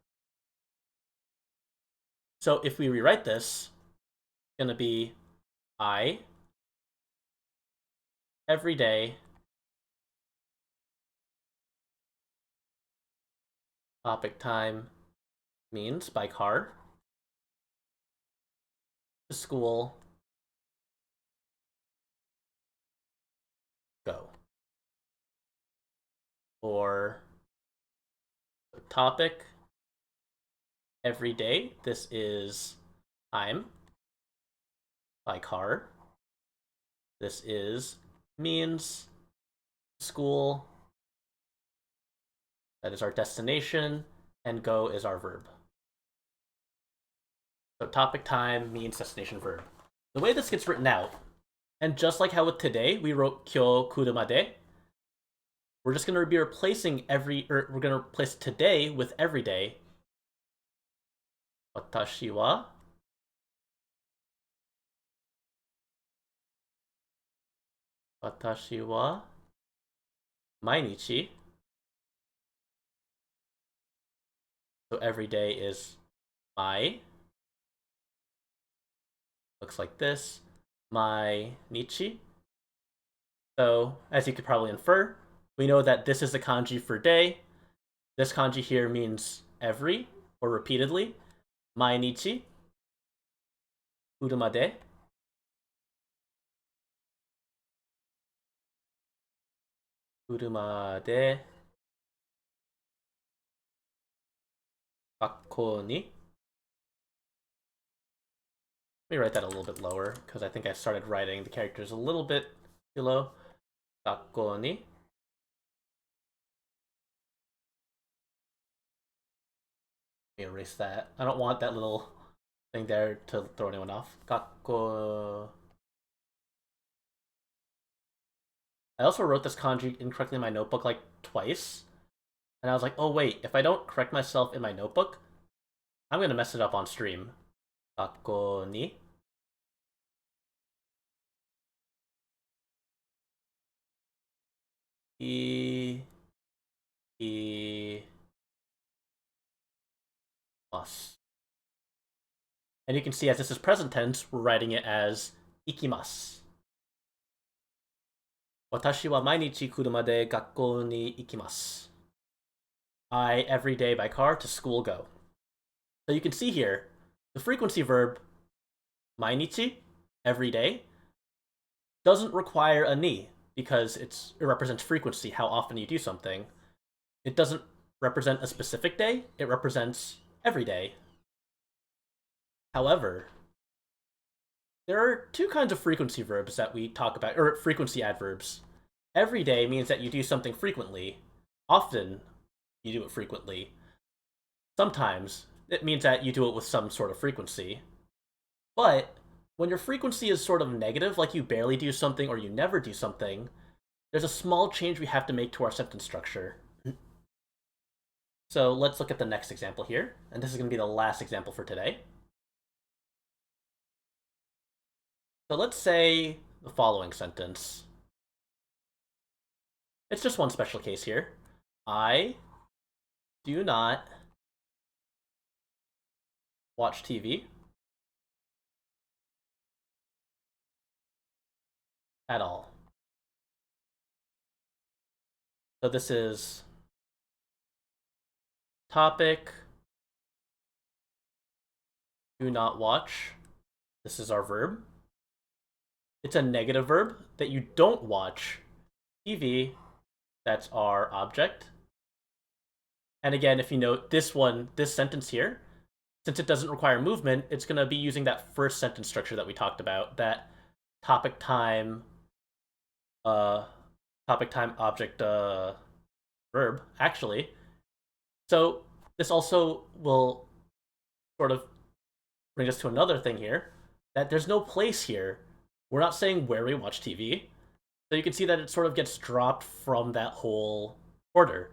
So if we rewrite this, it's going to be I every day Topic time means by car, to school, go. Or topic, every day, this is time, by car. This is means, school, that is our destination, and go is our verb. So topic, time, means, destination, verb. The way this gets written out, and just like how with today we wrote kyo kuruma de, we're just going to be replacing we're going to replace today with every day. Watashi wa mainichi. So every day is mai. Looks like this. Mainichi. So, as you could probably infer, we know that this is the kanji for day. This kanji here means every, or repeatedly. Mainichi. Kuruma de. Kuruma de. Gakkou ni. Let me write that a little bit lower, because I think I started writing the characters a little bit too low. Gakkou ni. Let me erase that. I don't want that little thing there to throw anyone off. Gakkou. I also wrote this kanji incorrectly in my notebook like twice. And I was like, oh wait, if I don't correct myself in my notebook, I'm gonna mess it up on stream. Gakkou ni. Ikimasu. And you can see as this is present tense, we're writing it as ikimasu. Watashi wa mainichi kuruma de gakkou ni ikimasu. I, every day by car, to school go. So you can see here, the frequency verb, mainichi, every day, doesn't require a ni, because it represents frequency, how often you do something. It doesn't represent a specific day, it represents every day. However, there are two kinds of frequency verbs that we talk about, or frequency adverbs. Every day means that you do something frequently. Often, you do it frequently. Sometimes, it means that you do it with some sort of frequency. But when your frequency is sort of negative, like you barely do something or you never do something, there's a small change we have to make to our sentence structure. So let's look at the next example here, and this is going to be the last example for today. So let's say the following sentence. It's just one special case here. I do not watch TV at all. So this is topic, do not watch. This is our verb. It's a negative verb that you don't watch TV. That's our object. And again, if you note this sentence here, since it doesn't require movement, it's going to be using that first sentence structure that we talked about, that topic time object verb, actually. So this also will sort of bring us to another thing here, that there's no place here. We're not saying where we watch TV. So you can see that it sort of gets dropped from that whole order.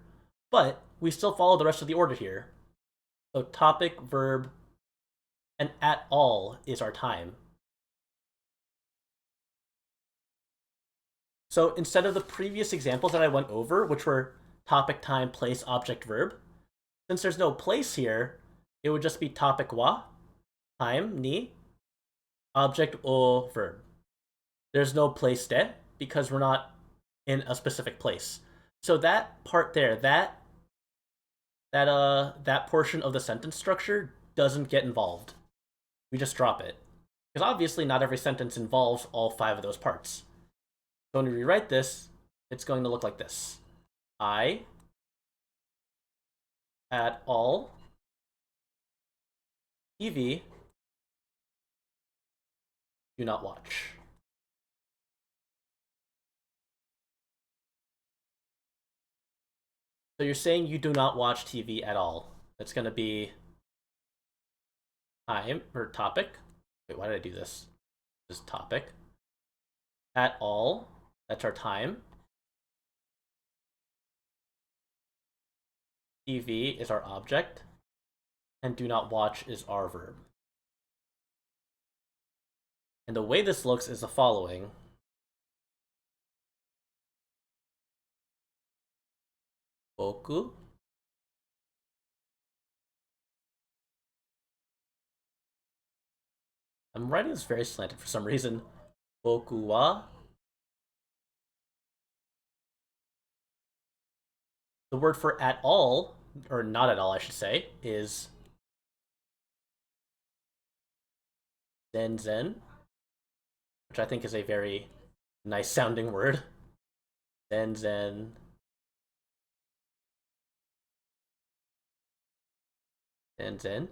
But we still follow the rest of the order here. So topic, verb, and at all is our time. So instead of the previous examples that I went over, which were topic, time, place, object, verb, since there's no place here, it would just be topic wa, time, ni, object o, verb. There's no place de, because we're not in a specific place. So that part there, that that portion of the sentence structure doesn't get involved. We just drop it. Because obviously not every sentence involves all 5 of those parts. So when we rewrite this, it's going to look like this. I at all TV do not watch. So you're saying you do not watch TV at all. That's going to be time or topic. Wait, why did I do this? This topic. At all. That's our time. TV is our object. And do not watch is our verb. And the way this looks is the following. Boku. I'm writing this very slanted for some reason. Boku wa. The word for at all, or not at all, I should say, is zen, which I think is a very nice sounding word. Zen. And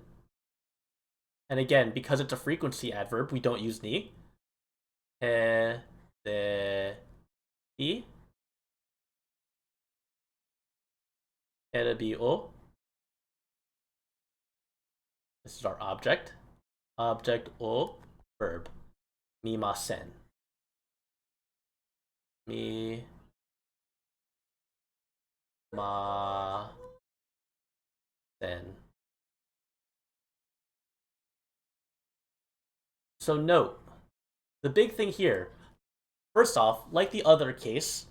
again, because it's a frequency adverb, we don't use ni. I. O. This is our object. Object o verb. Mimasen. Mi ma sen. So note, the big thing here, first off, like the other case,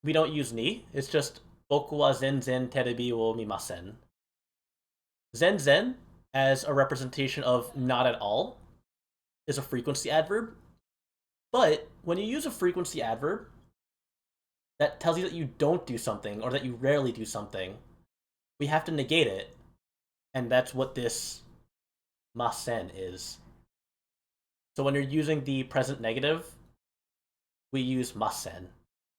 we don't use ni. It's just boku wa zen terebi wo mimasen. Zen as a representation of not at all is a frequency adverb. But when you use a frequency adverb that tells you that you don't do something or that you rarely do something, we have to negate it. And that's what this masen is. So when you're using the present negative, we use masen.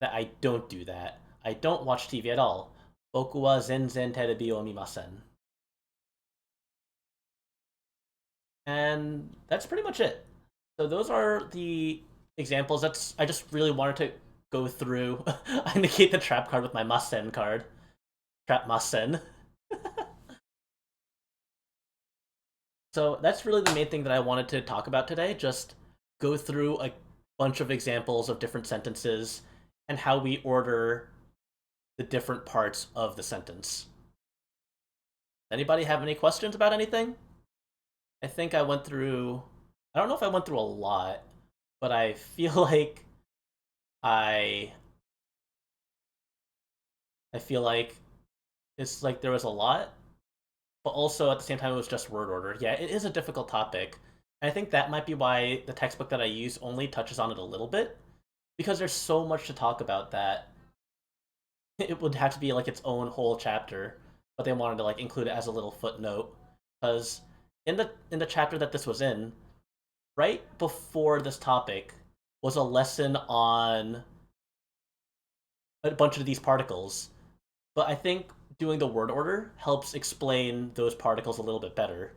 That I don't do that. I don't watch TV at all. Boku wa zenzen terebi o mimasen. And that's pretty much it. So those are the examples. I just really wanted to go through. I negate the trap card with my masen card. Trap masen. So that's really the main thing that I wanted to talk about today. Just go through a bunch of examples of different sentences and how we order the different parts of the sentence. Anybody have any questions about anything? I think I went through... I don't know if I went through a lot, but I feel like I feel like it's like there was a lot, but also at the same time it was just word order. Yeah, it is a difficult topic. And I think that might be why the textbook that I use only touches on it a little bit, because there's so much to talk about that it would have to be like its own whole chapter, but they wanted to like include it as a little footnote. Because in the chapter that this was in, right before this topic was a lesson on a bunch of these particles, but I think doing the word order helps explain those particles a little bit better.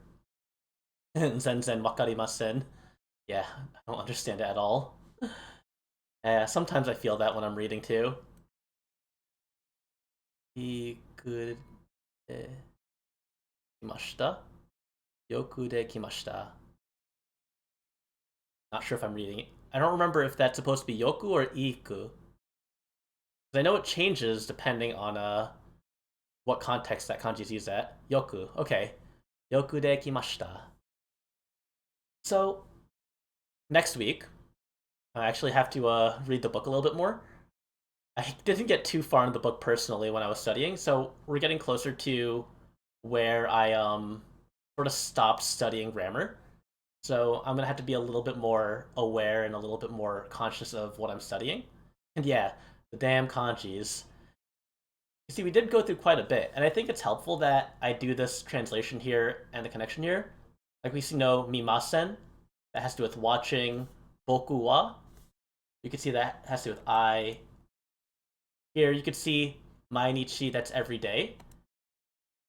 Zen wakarimasen. Yeah, I don't understand it at all. Sometimes I feel that when I'm reading too. Yoku de kimashita. Yoku de kimashita. Not sure if I'm reading it. I don't remember if that's supposed to be yoku or iku. I know it changes depending on what context that kanji is used at. Yoku. Okay. Yoku de kimashita. So, next week, I actually have to read the book a little bit more. I didn't get too far in the book personally when I was studying, so we're getting closer to where I sort of stopped studying grammar. So I'm gonna have to be a little bit more aware and a little bit more conscious of what I'm studying. And yeah, the damn kanjis. You see, we did go through quite a bit, and I think it's helpful that I do this translation here and the connection here. Like we see no mimasen, that has to do with watching. Boku wa, you can see that has to do with I. Here you can see mainichi, that's every day.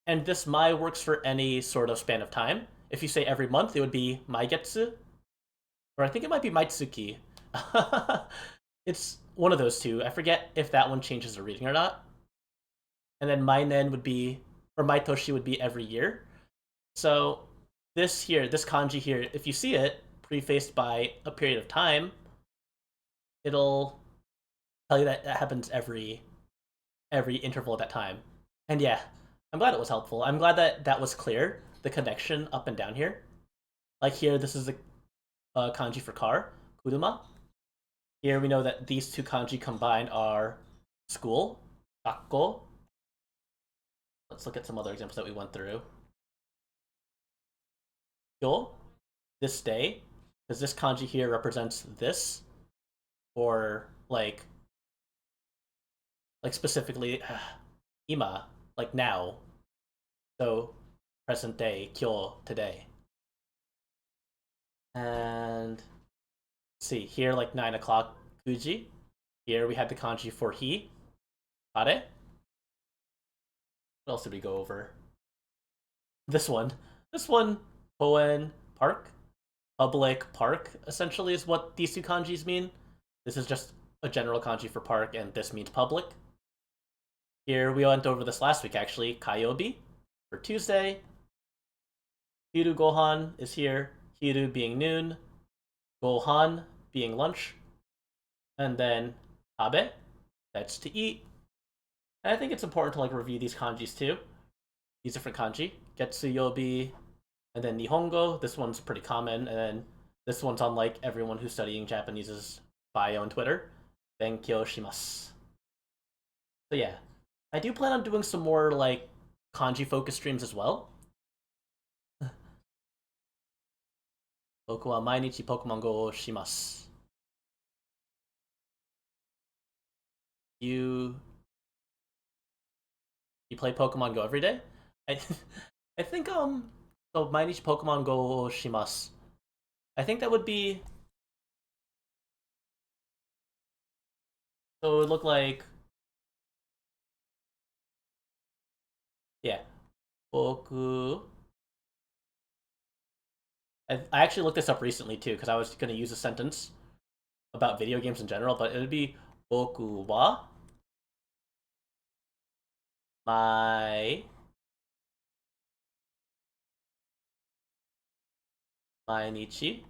And this mai works for any sort of span of time. If you say every month, it would be maigetsu, or I think it might be maitsuki. It's one of those two. I forget if that one changes the reading or not. And then mainen would be, or maitoshi would be every year. So this here, this kanji here, if you see it prefaced by a period of time, it'll tell you that that happens every interval at that time. And yeah, I'm glad it was helpful. I'm glad that that was clear, the connection up and down here. Like here, this is the kanji for car, kuruma. Here we know that these two kanji combined are school, gakko. Let's look at some other examples that we went through. Kyo, this day, because this kanji here represents this, or like specifically ima, like now. So present day, kyo, today. And let's see, here like 9 o'clock, kuji. Here we had the kanji for he, kare. What else did we go over? This one. This one, koen, park. Public park, essentially, is what these two kanjis mean. This is just a general kanji for park, and this means public. Here, we went over this last week, actually. Kayobi, for Tuesday. Hiru gohan is here. Hiru being noon. Gohan being lunch. And then tabe, that's to eat. And I think it's important to like review these kanjis too. These different kanji. Getsuyobi, and then Nihongo. This one's pretty common, and then this one's on like everyone who's studying Japanese's bio on Twitter. Benkyou shimasu. So yeah, I do plan on doing some more like kanji focused streams as well. Boku wa mainichi Pokemon Go o shimasu. You play Pokemon Go every day? I I think so mainichi Pokemon Go o shimasu. I think that would be, so it would look like, yeah. Boku. I actually looked this up recently too because I was going to use a sentence about video games in general, but it would be Boku wa my mainichi.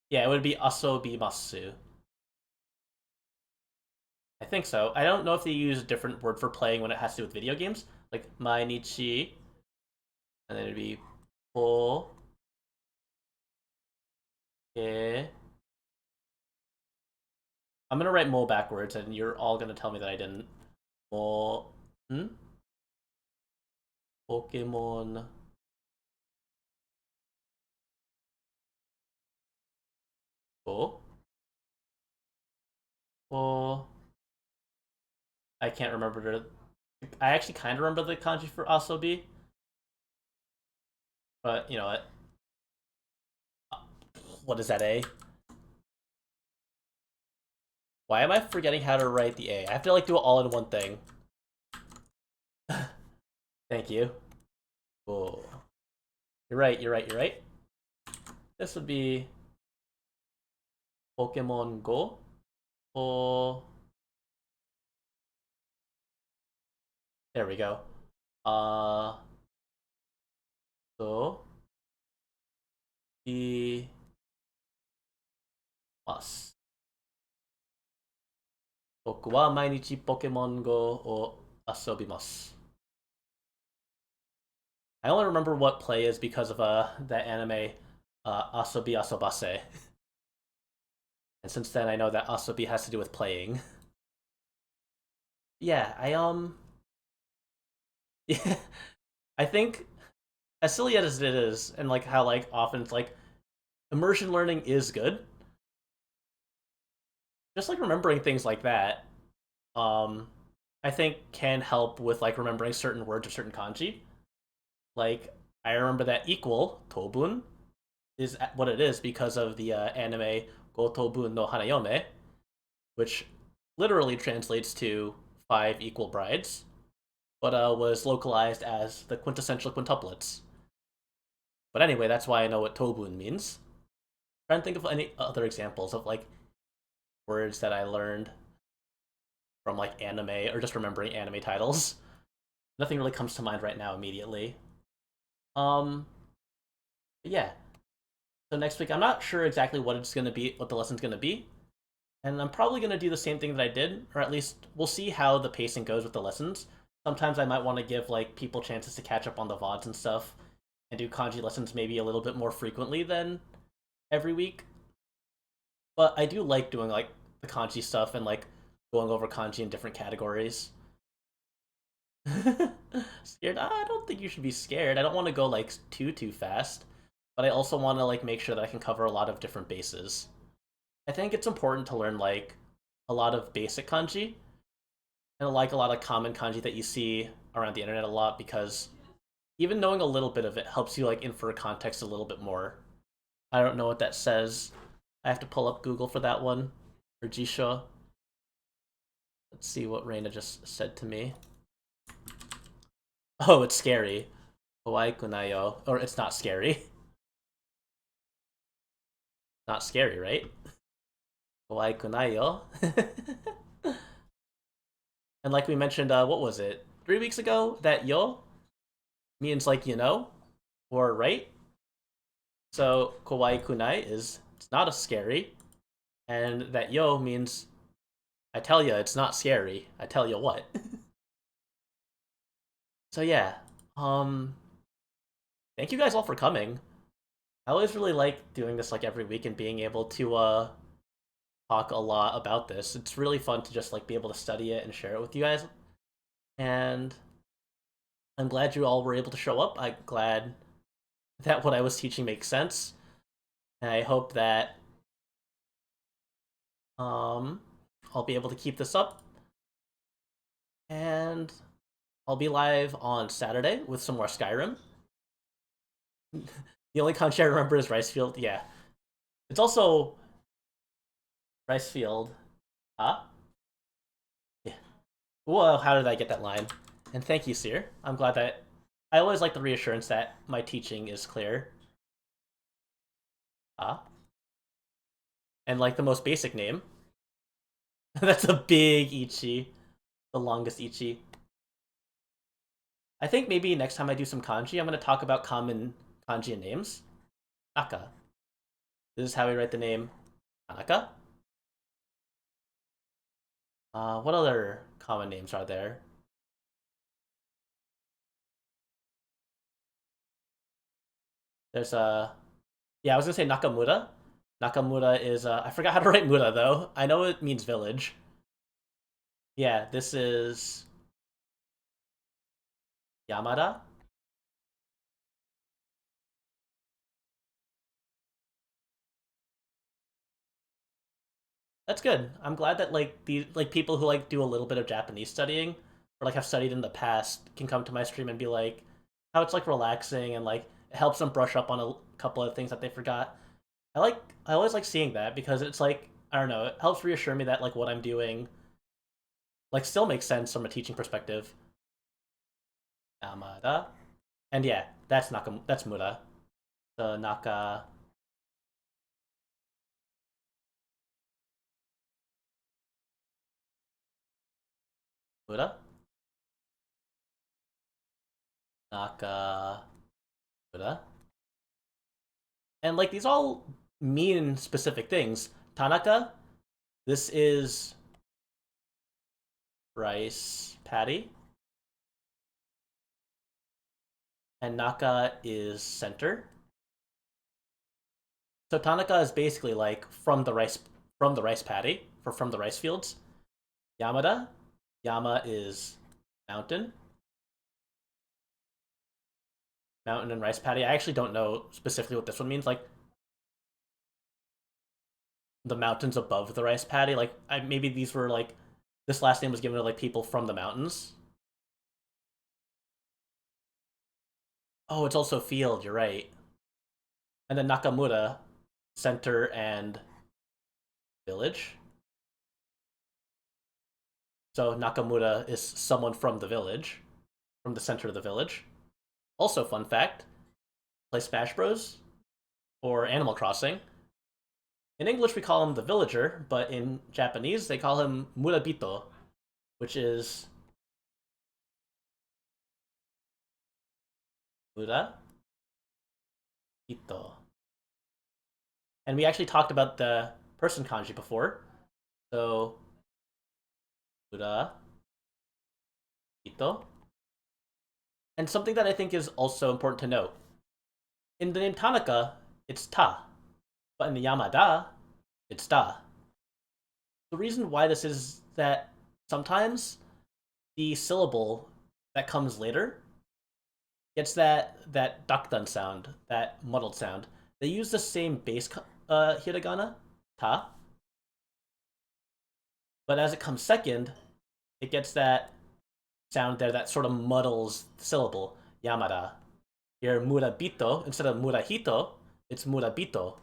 Yeah, it would be asobimasu. I think so. I don't know if they use a different word for playing when it has to do with video games, like mainichi, and then it'd be po ke. I'm gonna write mo backwards, and you're all gonna tell me that I didn't. Mo, Pokemon Go. Oh, I can't remember. I actually kind of remember the kanji for asobi, but you know what? What is that A? Why am I forgetting how to write the A? I have to like do it all in one thing. Thank you. Oh, you're right. You're right. You're right. This would be Pokemon Go. Oh, there we go. So the us. 僕は毎日ポケモン Go を遊びます。I only remember what play is because of that anime, Asobi Asobase. And since then, I know that Asobi has to do with playing. Yeah, yeah, I think as silly as it is, and like how like often it's like immersion learning is good. just like remembering things like that, um, I think can help with like remembering certain words or certain kanji. Like I remember that equal tobun is what it is because of the anime Go Tobun no Hanayome, which literally translates to five equal brides, but was localized as the quintessential quintuplets. But anyway, that's why I know what tobun means. I'm trying to think of any other examples of like words that I learned from like anime or just remembering anime titles. Nothing really comes to mind right now immediately. Um, yeah. So next week, I'm not sure exactly what it's gonna be, what the lesson's gonna be, and I'm probably gonna do the same thing that I did, or at least we'll see how the pacing goes with the lessons. Sometimes I might want to give like people chances to catch up on the VODs and stuff, and do kanji lessons maybe a little bit more frequently than every week. But I do like doing like the kanji stuff and like going over kanji in different categories. Scared? I don't think you should be scared. I don't want to go like too fast, but I also want to like make sure that I can cover a lot of different bases. I think it's important to learn like a lot of basic kanji and like a lot of common kanji that you see around the internet a lot because even knowing a little bit of it helps you like infer context a little bit more. I don't know what that says. I have to pull up Google for that one. Or Jisho. Let's see what Reina just said to me. Oh, it's scary. Kawaii kunayo. Or it's not scary. Not scary, right? Kawaii kunayo. And like we mentioned, what was it? 3 weeks ago, that yo means like you know, or right? So kawaii kunai is it's not a scary, and that yo means I tell you it's not scary. I tell you what. So yeah, um, thank you guys all for coming. I always really like doing this like every week and being able to talk a lot about this. It's really fun to just like be able to study it and share it with you guys. And I'm glad you all were able to show up. I'm glad that what I was teaching makes sense. And I hope that um I'll be able to keep this up and I'll be live on Saturday with some more Skyrim. The only country I remember is Ricefield. Yeah. It's also Ricefield. Huh? Yeah. Well, how did I get that line? And thank you, Seer. I'm glad that I always like the reassurance that my teaching is clear. Huh? And like the most basic name. That's a big Ichi. The longest Ichi. I think maybe next time I do some kanji, I'm going to talk about common kanji and names. Aka. This is how we write the name Tanaka. What other common names are there? There's yeah, I was gonna say Nakamura. Nakamura is I forgot how to write Mura though. I know it means village. Yeah, this is Yamada. That's good. I'm glad that like the like people who like do a little bit of Japanese studying or like have studied in the past can come to my stream and be like how it's like relaxing and like it helps them brush up on a couple of things that they forgot. I like I always like seeing that because it's like I don't know, it helps reassure me that like what I'm doing like still makes sense from a teaching perspective. Yamada. And yeah, that's Mura. The Nakamura. Nakamura. And like these all mean specific things. Tanaka, this is rice patty, and Naka is center. So Tanaka is basically like from the rice patty for from the rice fields. Yamada, Yama is mountain, mountain and rice patty. I actually don't know specifically what this one means. Like the mountains above the rice paddy. Like maybe these were like this last name was given to like people from the mountains. Oh, it's also field. You're right. And then Nakamura, center and village. So Nakamura is someone from the village, from the center of the village. Also, fun fact: play Smash Bros. Or Animal Crossing. In English, we call him the villager, but in Japanese, they call him Murabito, which is Murabito. And we actually talked about the person kanji before. So, Murabito. And something that I think is also important to note. In the name Tanaka, it's ta. But in the Yamada, it's da. The reason why this is that sometimes the syllable that comes later gets that dakdan sound, that muddled sound. They use the same base hiragana, ta, but as it comes second, it gets that sound there that sort of muddles the syllable, Yamada. Here, Murabito, instead of Murahito, it's Murabito.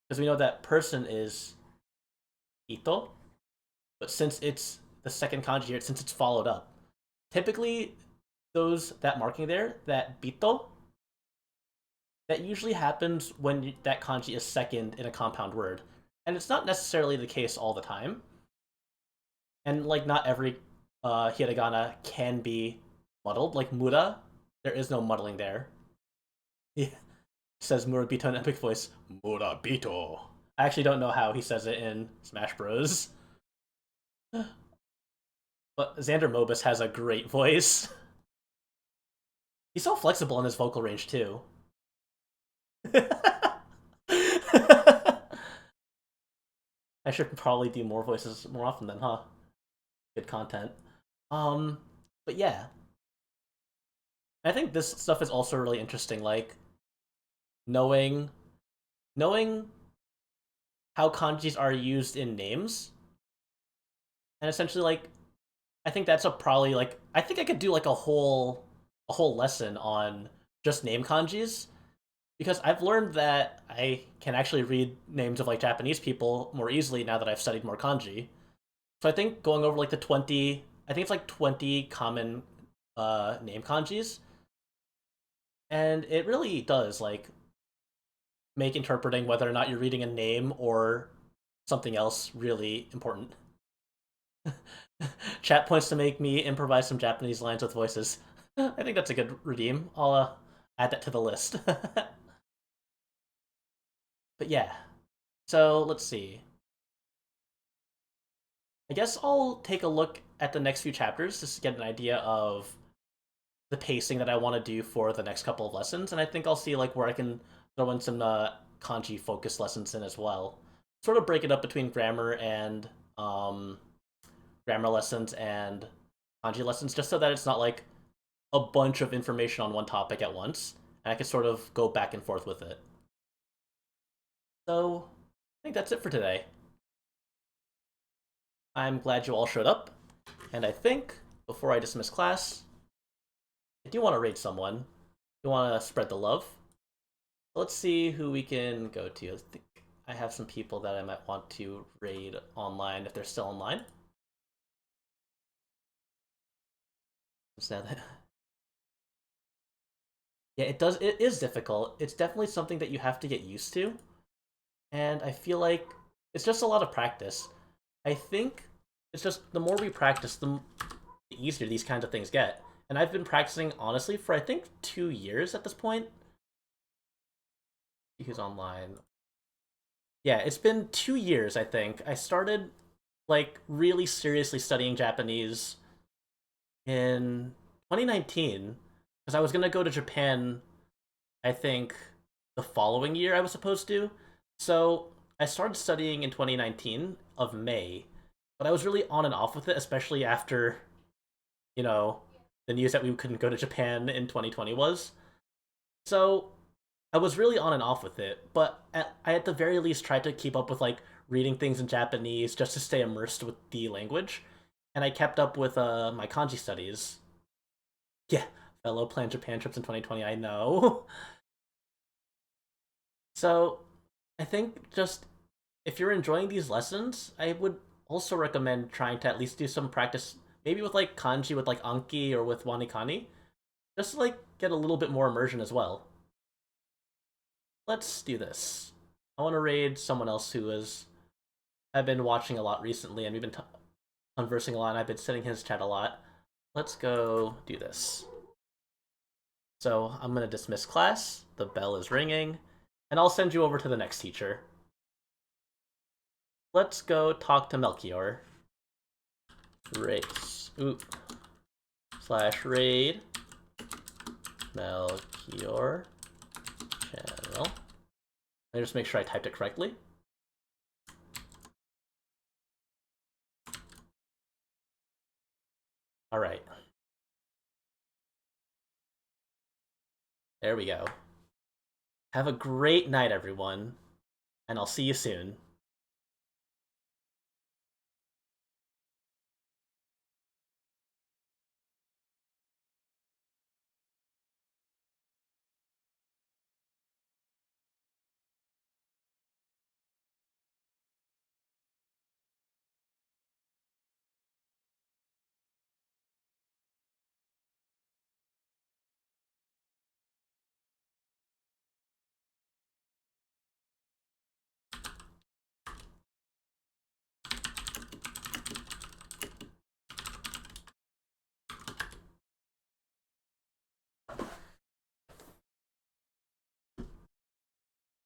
Because we know that person is Ito, but since it's the second kanji here, since it's followed up, typically that marking there, that Bito, that usually happens when that kanji is second in a compound word. And it's not necessarily the case all the time. And like not every hiragana can be muddled. Like Mura, there is no muddling there. Yeah. Says Murabito in epic voice, Murabito. I actually don't know how he says it in Smash Bros. But Xander Mobus has a great voice. He's so flexible in his vocal range too. I should probably do more voices more often then, huh? Good content. But yeah. I think this stuff is also really interesting, like knowing how kanjis are used in names. And essentially like I think that's a probably like I think I could do like a whole lesson on just name kanjis because I've learned that I can actually read names of like Japanese people more easily now that I've studied more kanji. So I think going over like the 20, I think it's like 20 common name kanjis, and it really does like make interpreting whether or not you're reading a name or something else really important. Chat points to make me improvise some Japanese lines with voices. I think that's a good redeem. I'll add that to the list. But yeah, so let's see. I guess I'll take a look at the next few chapters just to get an idea of the pacing that I want to do for the next couple of lessons, and I think I'll see like where I can throw in some kanji focused lessons in as well. Sort of break it up between grammar and grammar lessons and kanji lessons, just so that it's not like a bunch of information on one topic at once, and I can sort of go back and forth with it. So I think that's it for today. I'm glad you all showed up, and I think before I dismiss class, I do want to rate someone. You want to spread the love. Let's see who we can go to. I think I have some people that I might want to raid online if they're still online. Yeah, it is difficult. It's definitely something that you have to get used to. And I feel like it's just a lot of practice. I think it's just the more we practice, the easier these kinds of things get. And I've been practicing honestly for I think 2 years at this point. Who's online? Yeah, it's been 2 years, I think. I started like really seriously studying Japanese in 2019 because I was gonna go to Japan, I think, the following year I was supposed to. So I started studying in 2019 of May, but I was really on and off with it, especially after, you know, the news that we couldn't go to Japan in 2020 was. So I was really on and off with it, but I at the very least tried to keep up with like reading things in Japanese just to stay immersed with the language, and I kept up with my kanji studies. Yeah, fellow planned Japan trips in 2020. I know. So I think just if you're enjoying these lessons, I would also recommend trying to at least do some practice, maybe with like kanji with like Anki or with Wanikani, just to like get a little bit more immersion as well. Let's do this. I want to raid someone else who is I've been watching a lot recently, and we've been conversing a lot, and I've been sitting in his chat a lot. Let's go do this. So I'm going to dismiss class. The bell is ringing, and I'll send you over to the next teacher. Let's go talk to Melchior. Race. Oop. Slash raid. Melchior. Channel. Let me just make sure I typed it correctly. All right. There we go. Have a great night, everyone, and I'll see you soon.